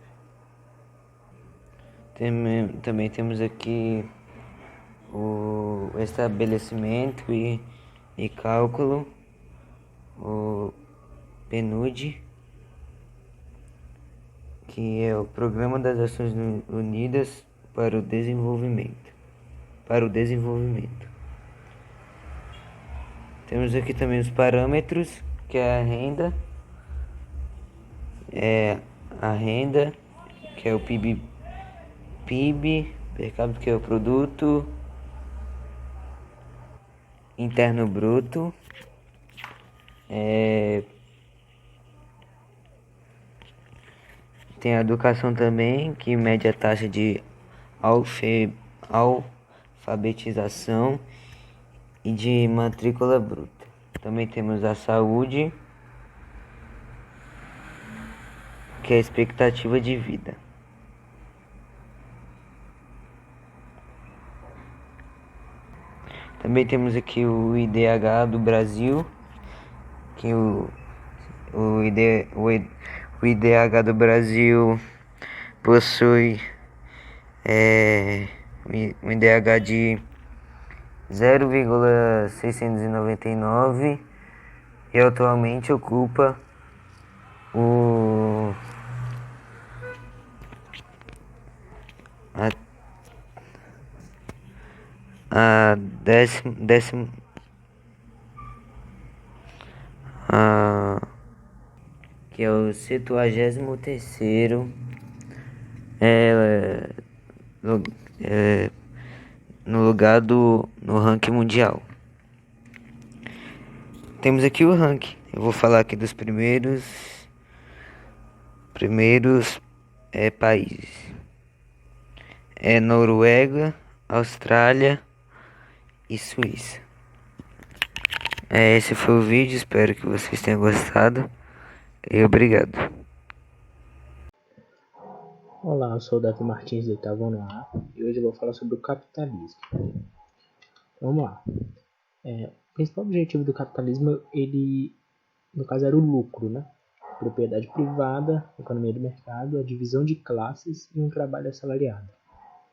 Também temos aqui o estabelecimento e cálculo, o PNUD, que é o Programa das Nações Unidas para o Desenvolvimento. Temos aqui também os parâmetros, que é a renda, que é o PIB per capita, que é o produto interno bruto. Tem a educação também, que mede a taxa de alfabetização e de matrícula bruta. Também temos a saúde, que é a expectativa de vida. Também temos aqui o IDH do Brasil, que o IDH do Brasil possui um IDH de 0,699 e atualmente ocupa a que é o 73º no lugar no ranking mundial. Temos aqui o ranking. Eu vou falar aqui dos primeiros países. Noruega, Austrália e Suíça. Esse foi o vídeo, espero que vocês tenham gostado e obrigado. Olá, eu sou o Davi Martins do oitavo ano A e hoje eu vou falar sobre o capitalismo. Vamos lá. O principal objetivo do capitalismo, ele, no caso, era o lucro, né? Propriedade privada, economia do mercado, a divisão de classes e um trabalho assalariado.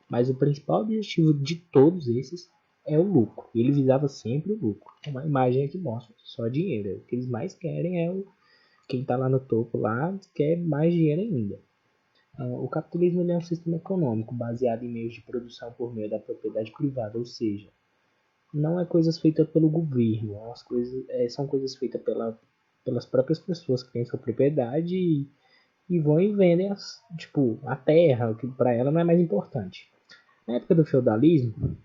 Mas o principal objetivo de todos esses é o lucro. Ele visava sempre o lucro. Uma imagem aqui mostra só dinheiro. O que eles mais querem quem está lá no topo lá quer mais dinheiro ainda. O capitalismo é um sistema econômico baseado em meios de produção por meio da propriedade privada, ou seja, não é coisas feitas pelo governo, são coisas feitas pelas próprias pessoas que têm sua propriedade e vão e vendem a terra, que para ela não é mais importante. Na época do feudalismo,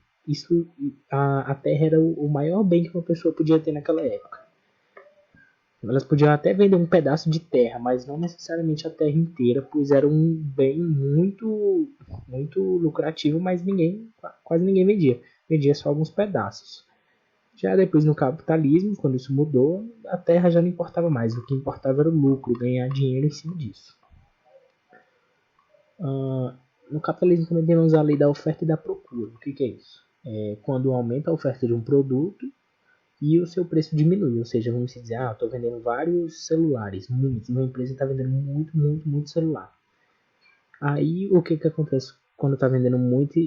a terra era o maior bem que uma pessoa podia ter naquela época. Elas podiam até vender um pedaço de terra, mas não necessariamente a terra inteira, pois era um bem muito, muito lucrativo, mas quase ninguém vendia. Vendia só alguns pedaços. Já depois no capitalismo, quando isso mudou, a terra já não importava mais. O que importava era o lucro, ganhar dinheiro em cima disso. No capitalismo também temos a lei da oferta e da procura. O que é isso? É quando aumenta a oferta de um produto e o seu preço diminui. Ou seja, vamos dizer, estou vendendo vários celulares, muitos. Uma empresa está vendendo muito celular. Aí o que acontece quando está vendendo muito?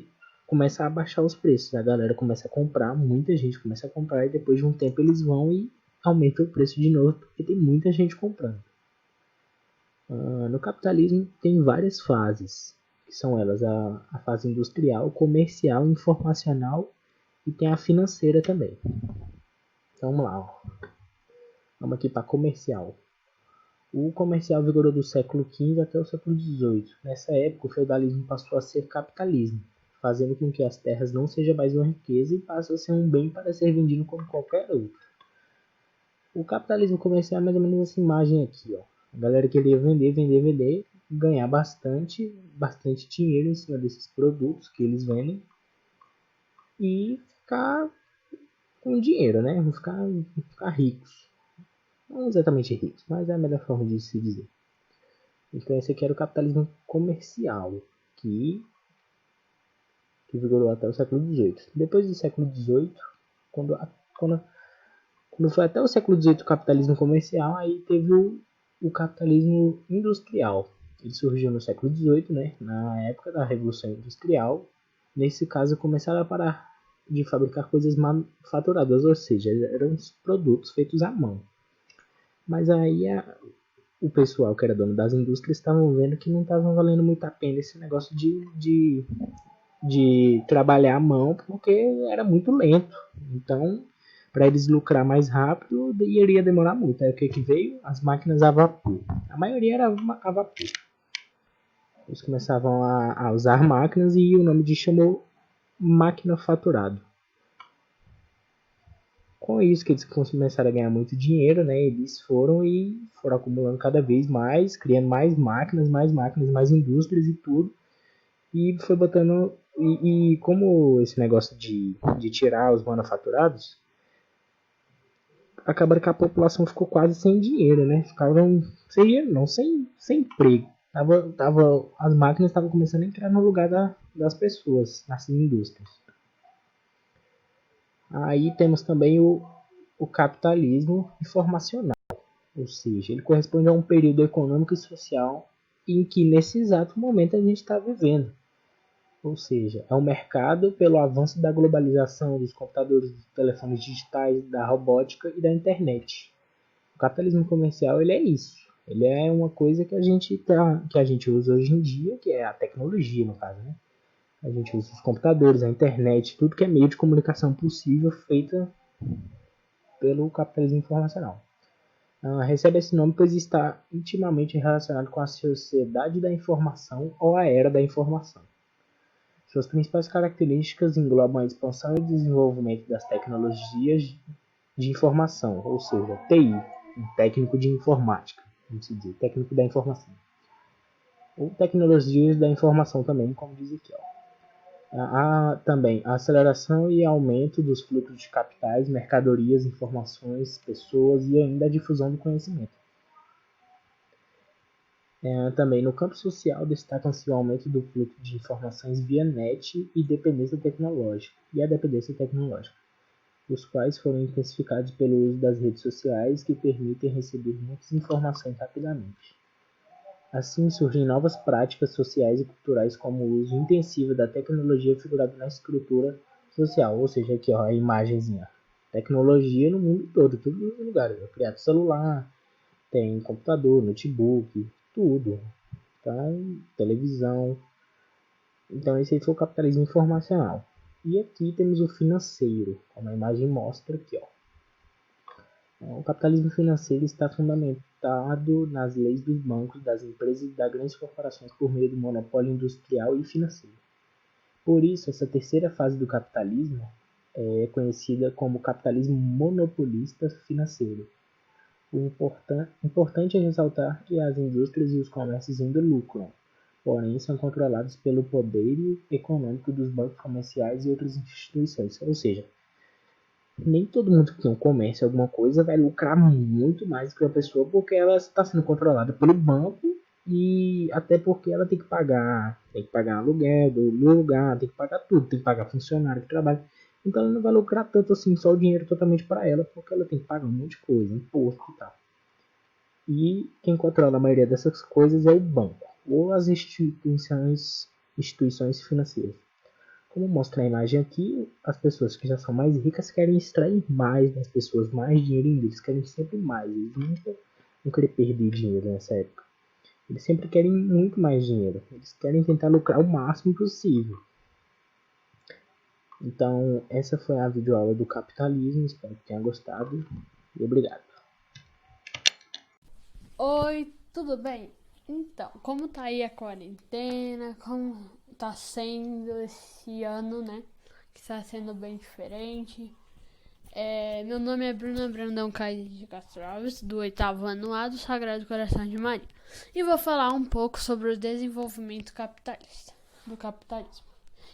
Começa a baixar os preços. A galera começa a comprar, muita gente começa a comprar e depois de um tempo eles vão e aumentam o preço de novo porque tem muita gente comprando. No capitalismo tem várias fases, que são elas a fase industrial, comercial, informacional e tem a financeira também. Então vamos lá, vamos aqui para comercial. O comercial vigorou do século XV até o século XVIII. Nessa época, o feudalismo passou a ser capitalismo, fazendo com que as terras não sejam mais uma riqueza e passem a ser um bem para ser vendido como qualquer outro. O capitalismo comercial é mais ou menos essa imagem aqui, A galera queria vender, ganhar bastante dinheiro em cima desses produtos que eles vendem e ficar com dinheiro, né? Ficar ricos. Não exatamente ricos, mas é a melhor forma de se dizer. Então esse aqui era o capitalismo comercial, que vigorou até o século XVIII. Depois do século XVIII, quando foi até o século XVIII o capitalismo comercial, aí teve o capitalismo industrial. Ele surgiu no século XVIII, né, na época da Revolução Industrial. Nesse caso, começaram a parar de fabricar coisas manufaturadas, ou seja, eram produtos feitos à mão. Mas aí o pessoal que era dono das indústrias estavam vendo que não estava valendo muito a pena esse negócio de trabalhar à mão, porque era muito lento. Então, para eles lucrar mais rápido, iria demorar muito. Aí o que veio? As máquinas a vapor. A maioria era a vapor. Eles começavam a usar máquinas e o nome de chamou máquina faturado. Com isso que eles começaram a ganhar muito dinheiro, né? Eles foram acumulando cada vez mais, criando mais máquinas, mais indústrias e tudo. E foi botando. E como esse negócio de tirar os manufaturados, acabaram que a população ficou quase sem dinheiro, né? Ficavam sem dinheiro, não, sem emprego. As máquinas estavam começando a entrar no lugar das pessoas, nas indústrias. Aí temos também o capitalismo informacional, ou seja, ele corresponde a um período econômico e social em que nesse exato momento a gente está vivendo. Ou seja, é um mercado pelo avanço da globalização, dos computadores, dos telefones digitais, da robótica e da internet. O capitalismo comercial ele é isso. Ele é uma coisa que a gente usa hoje em dia, que é a tecnologia, no caso, né? A gente usa os computadores, a internet, tudo que é meio de comunicação possível feita pelo capitalismo informacional. Recebe esse nome pois está intimamente relacionado com a sociedade da informação ou a era da informação. Suas principais características englobam a expansão e desenvolvimento das tecnologias de informação, ou seja, TI, um técnico de informática, vamos dizer, técnico da informação. Ou tecnologias da informação também, como diz aqui. Há também a aceleração e aumento dos fluxos de capitais, mercadorias, informações, pessoas e ainda a difusão do conhecimento. Também no campo social destacam-se o aumento do fluxo de informações via net e dependência tecnológica, os quais foram intensificados pelo uso das redes sociais que permitem receber muitas informações rapidamente. Assim surgem novas práticas sociais e culturais como o uso intensivo da tecnologia figurada na estrutura social, ou seja, aqui a imagenzinha. Tecnologia no mundo todo, todos os lugares. Criado celular, tem computador, notebook, tudo. Então, televisão. Então esse aí foi o capitalismo informacional. E aqui temos o financeiro, como a imagem mostra aqui, O capitalismo financeiro está fundamentado nas leis dos bancos, das empresas e das grandes corporações por meio do monopólio industrial e financeiro. Por isso, essa terceira fase do capitalismo é conhecida como capitalismo monopolista financeiro. O importante é ressaltar que as indústrias e os comércios ainda lucram, porém são controlados pelo poder econômico dos bancos comerciais e outras instituições. Ou seja, nem todo mundo que tem um comércio, alguma coisa, vai lucrar muito mais que a pessoa, porque ela está sendo controlada pelo banco e até porque ela tem que pagar aluguel do lugar, tem que pagar tudo, tem que pagar funcionário que trabalha. Então ela não vai lucrar tanto assim, só o dinheiro totalmente para ela, porque ela tem que pagar um monte de coisa, imposto e tal. E quem controla a maioria dessas coisas é o banco ou as instituições financeiras. Como mostra a imagem aqui, as pessoas que já são mais ricas querem extrair mais das pessoas, mais dinheiro ainda. Eles querem sempre mais. Eles nunca vão querer perder dinheiro nessa época. Eles sempre querem muito mais dinheiro. Eles querem tentar lucrar o máximo possível. Então, essa foi a videoaula do capitalismo. Espero que tenha gostado. E obrigado. Oi, tudo bem? Então, como tá aí a quarentena, como tá sendo esse ano, né? Que tá sendo bem diferente. Meu nome é Bruna Brandão Caio de Castro Alves, do 8º ano A do Sagrado Coração de Maria. E vou falar um pouco sobre o desenvolvimento do capitalismo.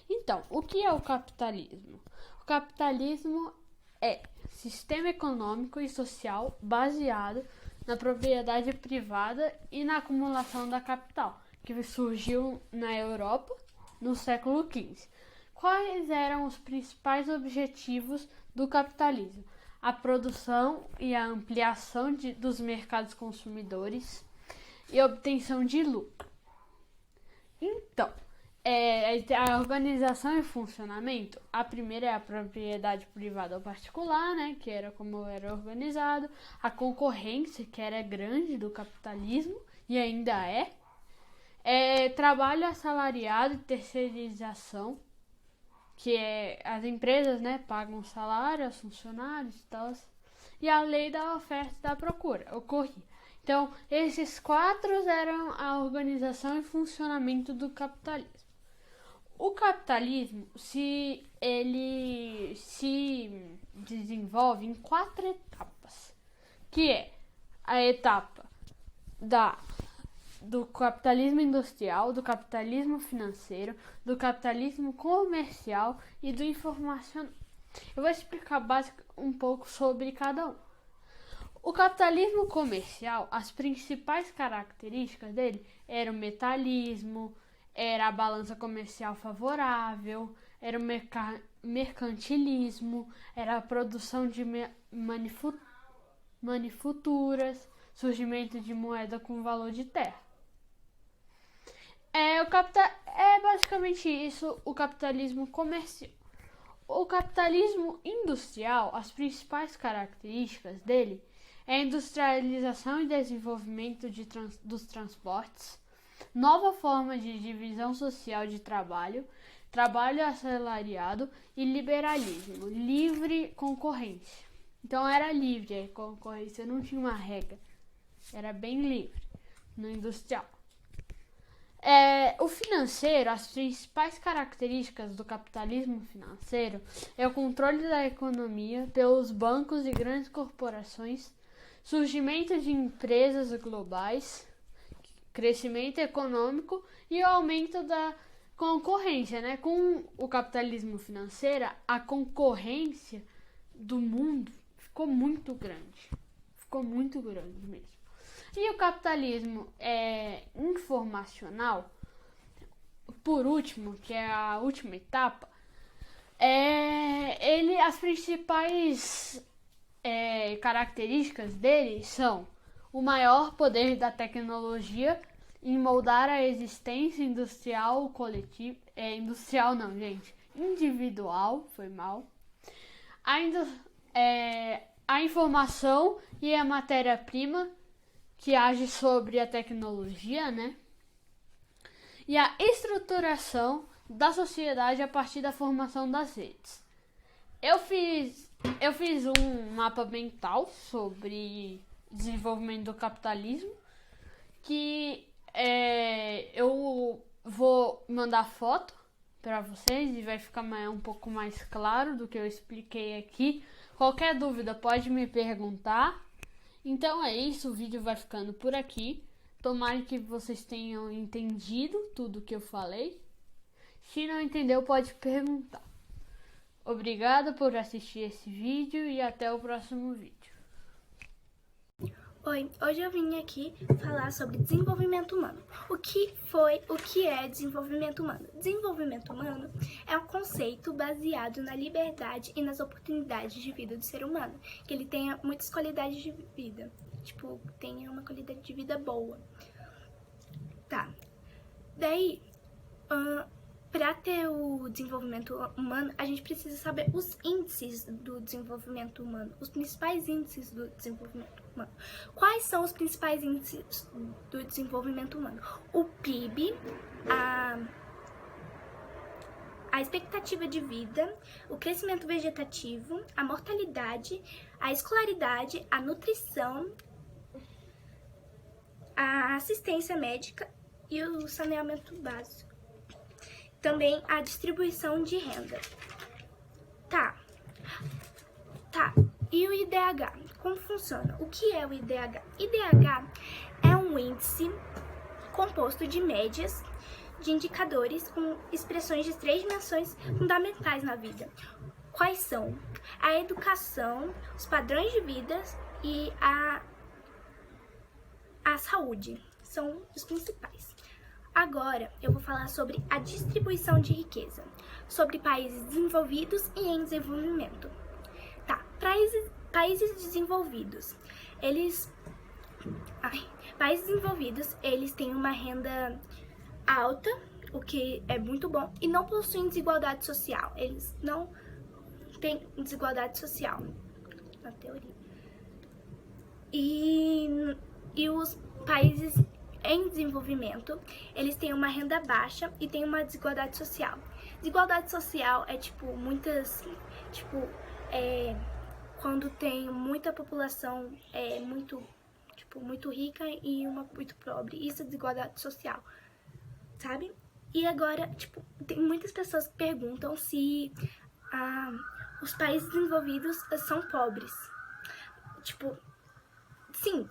Então, o que é o capitalismo? O capitalismo é sistema econômico e social baseado na propriedade privada e na acumulação da capital, que surgiu na Europa no século XV. Quais eram os principais objetivos do capitalismo? A produção e a ampliação dos mercados consumidores e a obtenção de lucro. Então, a organização e funcionamento, a primeira é a propriedade privada ou particular, né, que era como era organizado, a concorrência, que era grande do capitalismo e ainda trabalho assalariado e terceirização, que as empresas, né, pagam salário aos funcionários e tal, e a lei da oferta e da procura ocorria. Então, esses 4 eram a organização e funcionamento do capitalismo. O capitalismo se desenvolve em 4 etapas, que é a etapa do capitalismo industrial, do capitalismo financeiro, do capitalismo comercial e do informacional. Eu vou explicar um pouco sobre cada um. O capitalismo comercial, as principais características dele eram o metalismo, era a balança comercial favorável, era o mercantilismo, era a produção de manufaturas, surgimento de moeda com valor de terra. Basicamente isso o capitalismo comercial. O capitalismo industrial, as principais características dele é a industrialização e desenvolvimento dos transportes, nova forma de divisão social de trabalho, trabalho assalariado e liberalismo, livre concorrência. Então era livre a concorrência, não tinha uma regra, era bem livre no industrial. O financeiro, as principais características do capitalismo financeiro é o controle da economia pelos bancos e grandes corporações, surgimento de empresas globais, crescimento econômico e o aumento da concorrência, né? Com o capitalismo financeiro, a concorrência do mundo ficou muito grande mesmo. E o capitalismo informacional, por último, que é a última etapa, as principais características dele são o maior poder da tecnologia em moldar a existência industrial coletiva, individual, foi mal. A informação e a matéria-prima que age sobre a tecnologia, né? E a estruturação da sociedade a partir da formação das redes. Eu fiz um mapa mental sobre desenvolvimento do capitalismo, que eu vou mandar foto para vocês e vai ficar um pouco mais claro do que eu expliquei aqui. Qualquer dúvida pode me perguntar. Então é isso, o vídeo vai ficando por aqui. Tomara que vocês tenham entendido tudo que eu falei. Se não entendeu, pode perguntar. Obrigada por assistir esse vídeo e até o próximo vídeo. Oi, hoje eu vim aqui falar sobre desenvolvimento humano. O que é desenvolvimento humano? Desenvolvimento humano é um conceito baseado na liberdade e nas oportunidades de vida do ser humano, que ele tenha muitas qualidades de vida, tipo, tenha uma qualidade de vida boa. Tá, daí, para ter o desenvolvimento humano, a gente precisa saber os índices do desenvolvimento humano, os principais índices do desenvolvimento humano. Quais são os principais índices do desenvolvimento humano? O PIB, a expectativa de vida, o crescimento vegetativo, a mortalidade, a escolaridade, a nutrição, a assistência médica e o saneamento básico. Também a distribuição de renda. Tá. E o IDH? Como funciona? O que é o IDH? IDH é um índice composto de médias de indicadores com expressões de 3 dimensões fundamentais na vida. Quais são? A educação, os padrões de vida e a saúde. São os principais. Agora eu vou falar sobre a distribuição de riqueza, sobre países desenvolvidos e em desenvolvimento. Tá, países desenvolvidos, eles têm uma renda alta, o que é muito bom, e não possuem desigualdade social. Eles não têm desigualdade social, na teoria. E os países em desenvolvimento, eles têm uma renda baixa e têm uma desigualdade social. Desigualdade social é quando tem muita população muito rica e uma muito pobre. Isso é desigualdade social, sabe? E agora, tem muitas pessoas que perguntam se os países desenvolvidos são pobres. Sim.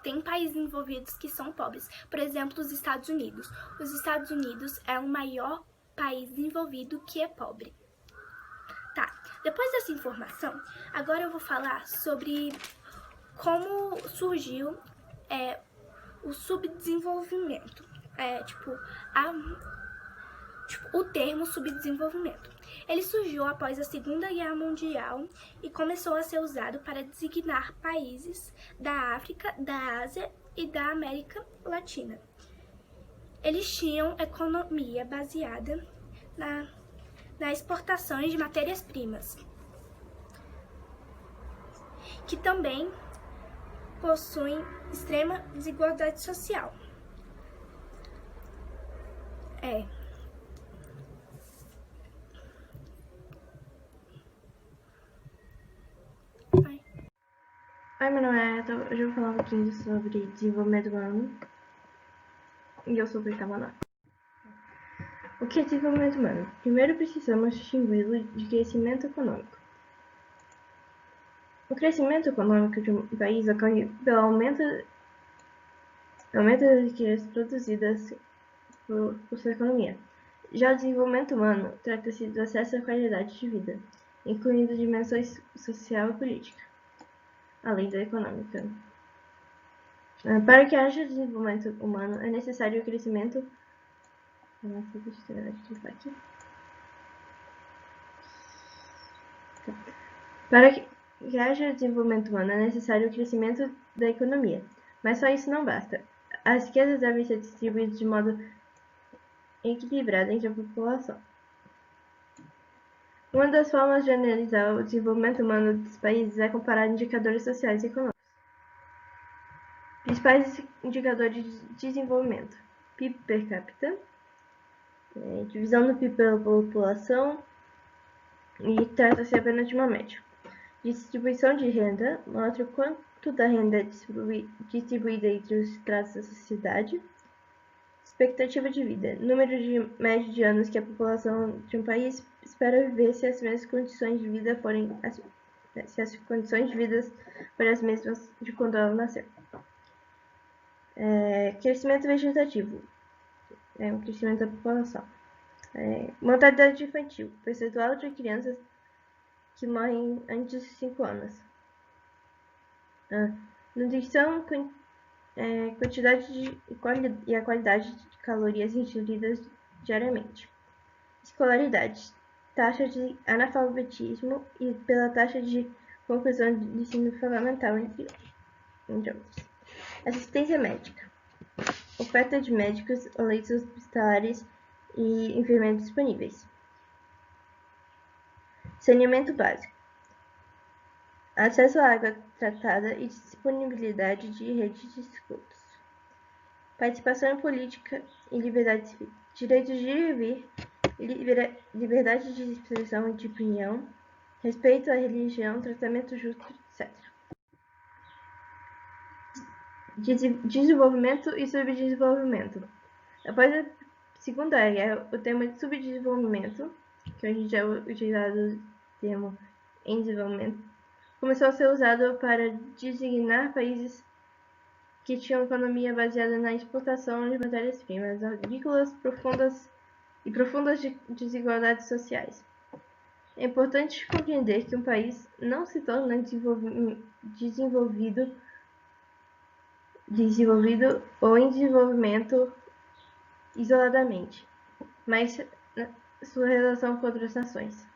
Tem países desenvolvidos que são pobres. Por exemplo, os Estados Unidos. Os Estados Unidos é o maior país desenvolvido que é pobre. Tá, depois dessa informação, agora eu vou falar sobre como surgiu o subdesenvolvimento. O termo subdesenvolvimento. Ele surgiu após a Segunda Guerra Mundial e começou a ser usado para designar países da África, da Ásia e da América Latina. Eles tinham economia baseada na exportação de matérias-primas, que também possuem extrema desigualdade social. Oi, meu nome é Eta, hoje eu vou falar um pouquinho sobre desenvolvimento humano e eu sou do oitavo ano. O que é desenvolvimento humano? Primeiro precisamos distingui-lo de crescimento econômico. O crescimento econômico de um país ocorre pelo aumento das riquezas produzidas por sua economia. Já o desenvolvimento humano trata-se do acesso à qualidade de vida, incluindo dimensões social e política, além da econômica. Para que haja desenvolvimento humano, é necessário o crescimento. Para que haja desenvolvimento humano, é necessário o crescimento da economia. Mas só isso não basta. As riquezas devem ser distribuídas de modo equilibrado entre a população. Uma das formas de analisar o desenvolvimento humano dos países é comparar indicadores sociais e econômicos. Principais indicadores de desenvolvimento: PIB per capita, divisão do PIB pela população, e trata-se apenas de uma média. Distribuição de renda mostra o quanto da renda é distribuída entre os estratos da sociedade. Expectativa de vida: número médio de anos que a população de um país espera viver se as condições de vida forem as mesmas de quando ela nasceu. Crescimento vegetativo: o crescimento da população. Mortalidade infantil, percentual de crianças que morrem antes de 5 anos. Nutrição, quantidade e a qualidade de calorias ingeridas diariamente. Escolaridade, taxa de analfabetismo e pela taxa de conclusão do ensino fundamental, entre outros. Assistência médica, oferta de médicos, leitos hospitalares e enfermeiros disponíveis. Saneamento básico, acesso à água tratada e disponibilidade de redes de esgotos. Participação política e liberdade civil, direito de ir e vir, liberdade de expressão e de opinião, respeito à religião, tratamento justo, etc. Desenvolvimento e subdesenvolvimento. Após a Segunda Guerra, o termo de subdesenvolvimento, que hoje já é utilizado o termo em desenvolvimento, começou a ser usado para designar países que tinham economia baseada na exportação de matérias-primas agrícolas profundas desigualdades sociais. É importante compreender que um país não se torna desenvolvido ou em desenvolvimento isoladamente, mas sua relação com outras nações.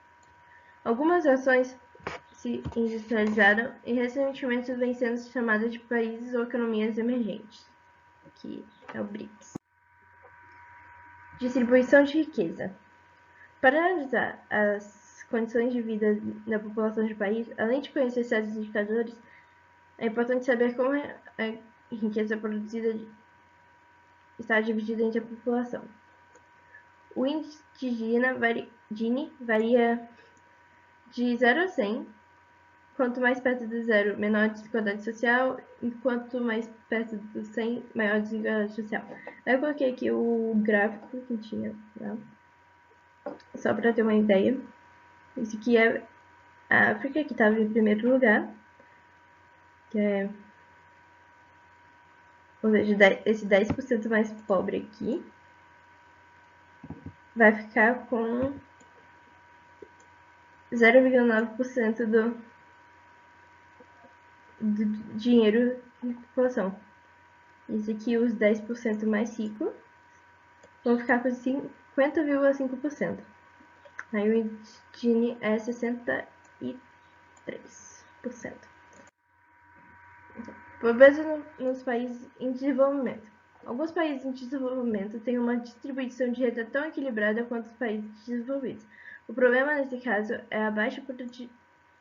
Algumas nações se industrializaram e recentemente vêm sendo chamadas de países ou economias emergentes, que é o BRICS. Distribuição de riqueza. Para analisar as condições de vida da população de país, além de conhecer certos indicadores, é importante saber como a riqueza produzida está dividida entre a população. O índice de Gini varia de 0 a 100. Quanto mais perto do 0, menor desigualdade social, e quanto mais perto do 100, maior desigualdade social. Aí eu coloquei aqui o gráfico que tinha, tá? Só para ter uma ideia. Isso aqui é a África, que estava em primeiro lugar, que é, ou seja, esse 10% mais pobre aqui vai ficar com 0,9% do dinheiro da população. Isso aqui, os 10% mais ricos vão ficar com 50,5%. Aí o índice Gini é 63%. Pobreza nos países em desenvolvimento. Alguns países em desenvolvimento têm uma distribuição de renda tão equilibrada quanto os países desenvolvidos. O problema nesse caso é a baixa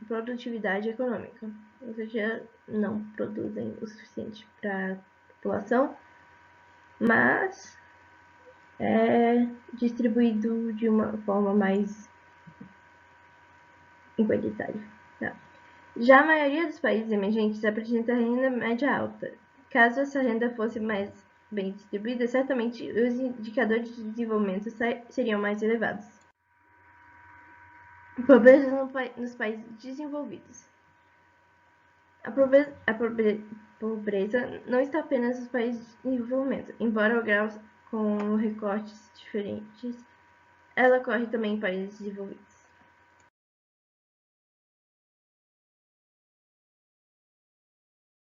produtividade econômica, ou seja, não produzem o suficiente para a população, mas é distribuído de uma forma mais igualitária. Tá. Já a maioria dos países emergentes apresenta renda média alta. Caso essa renda fosse mais bem distribuída, certamente os indicadores de desenvolvimento seriam mais elevados. Pobreza nos países desenvolvidos. A pobreza não está apenas nos países de desenvolvimento, embora o grau com recortes diferentes, ela ocorre também em países desenvolvidos.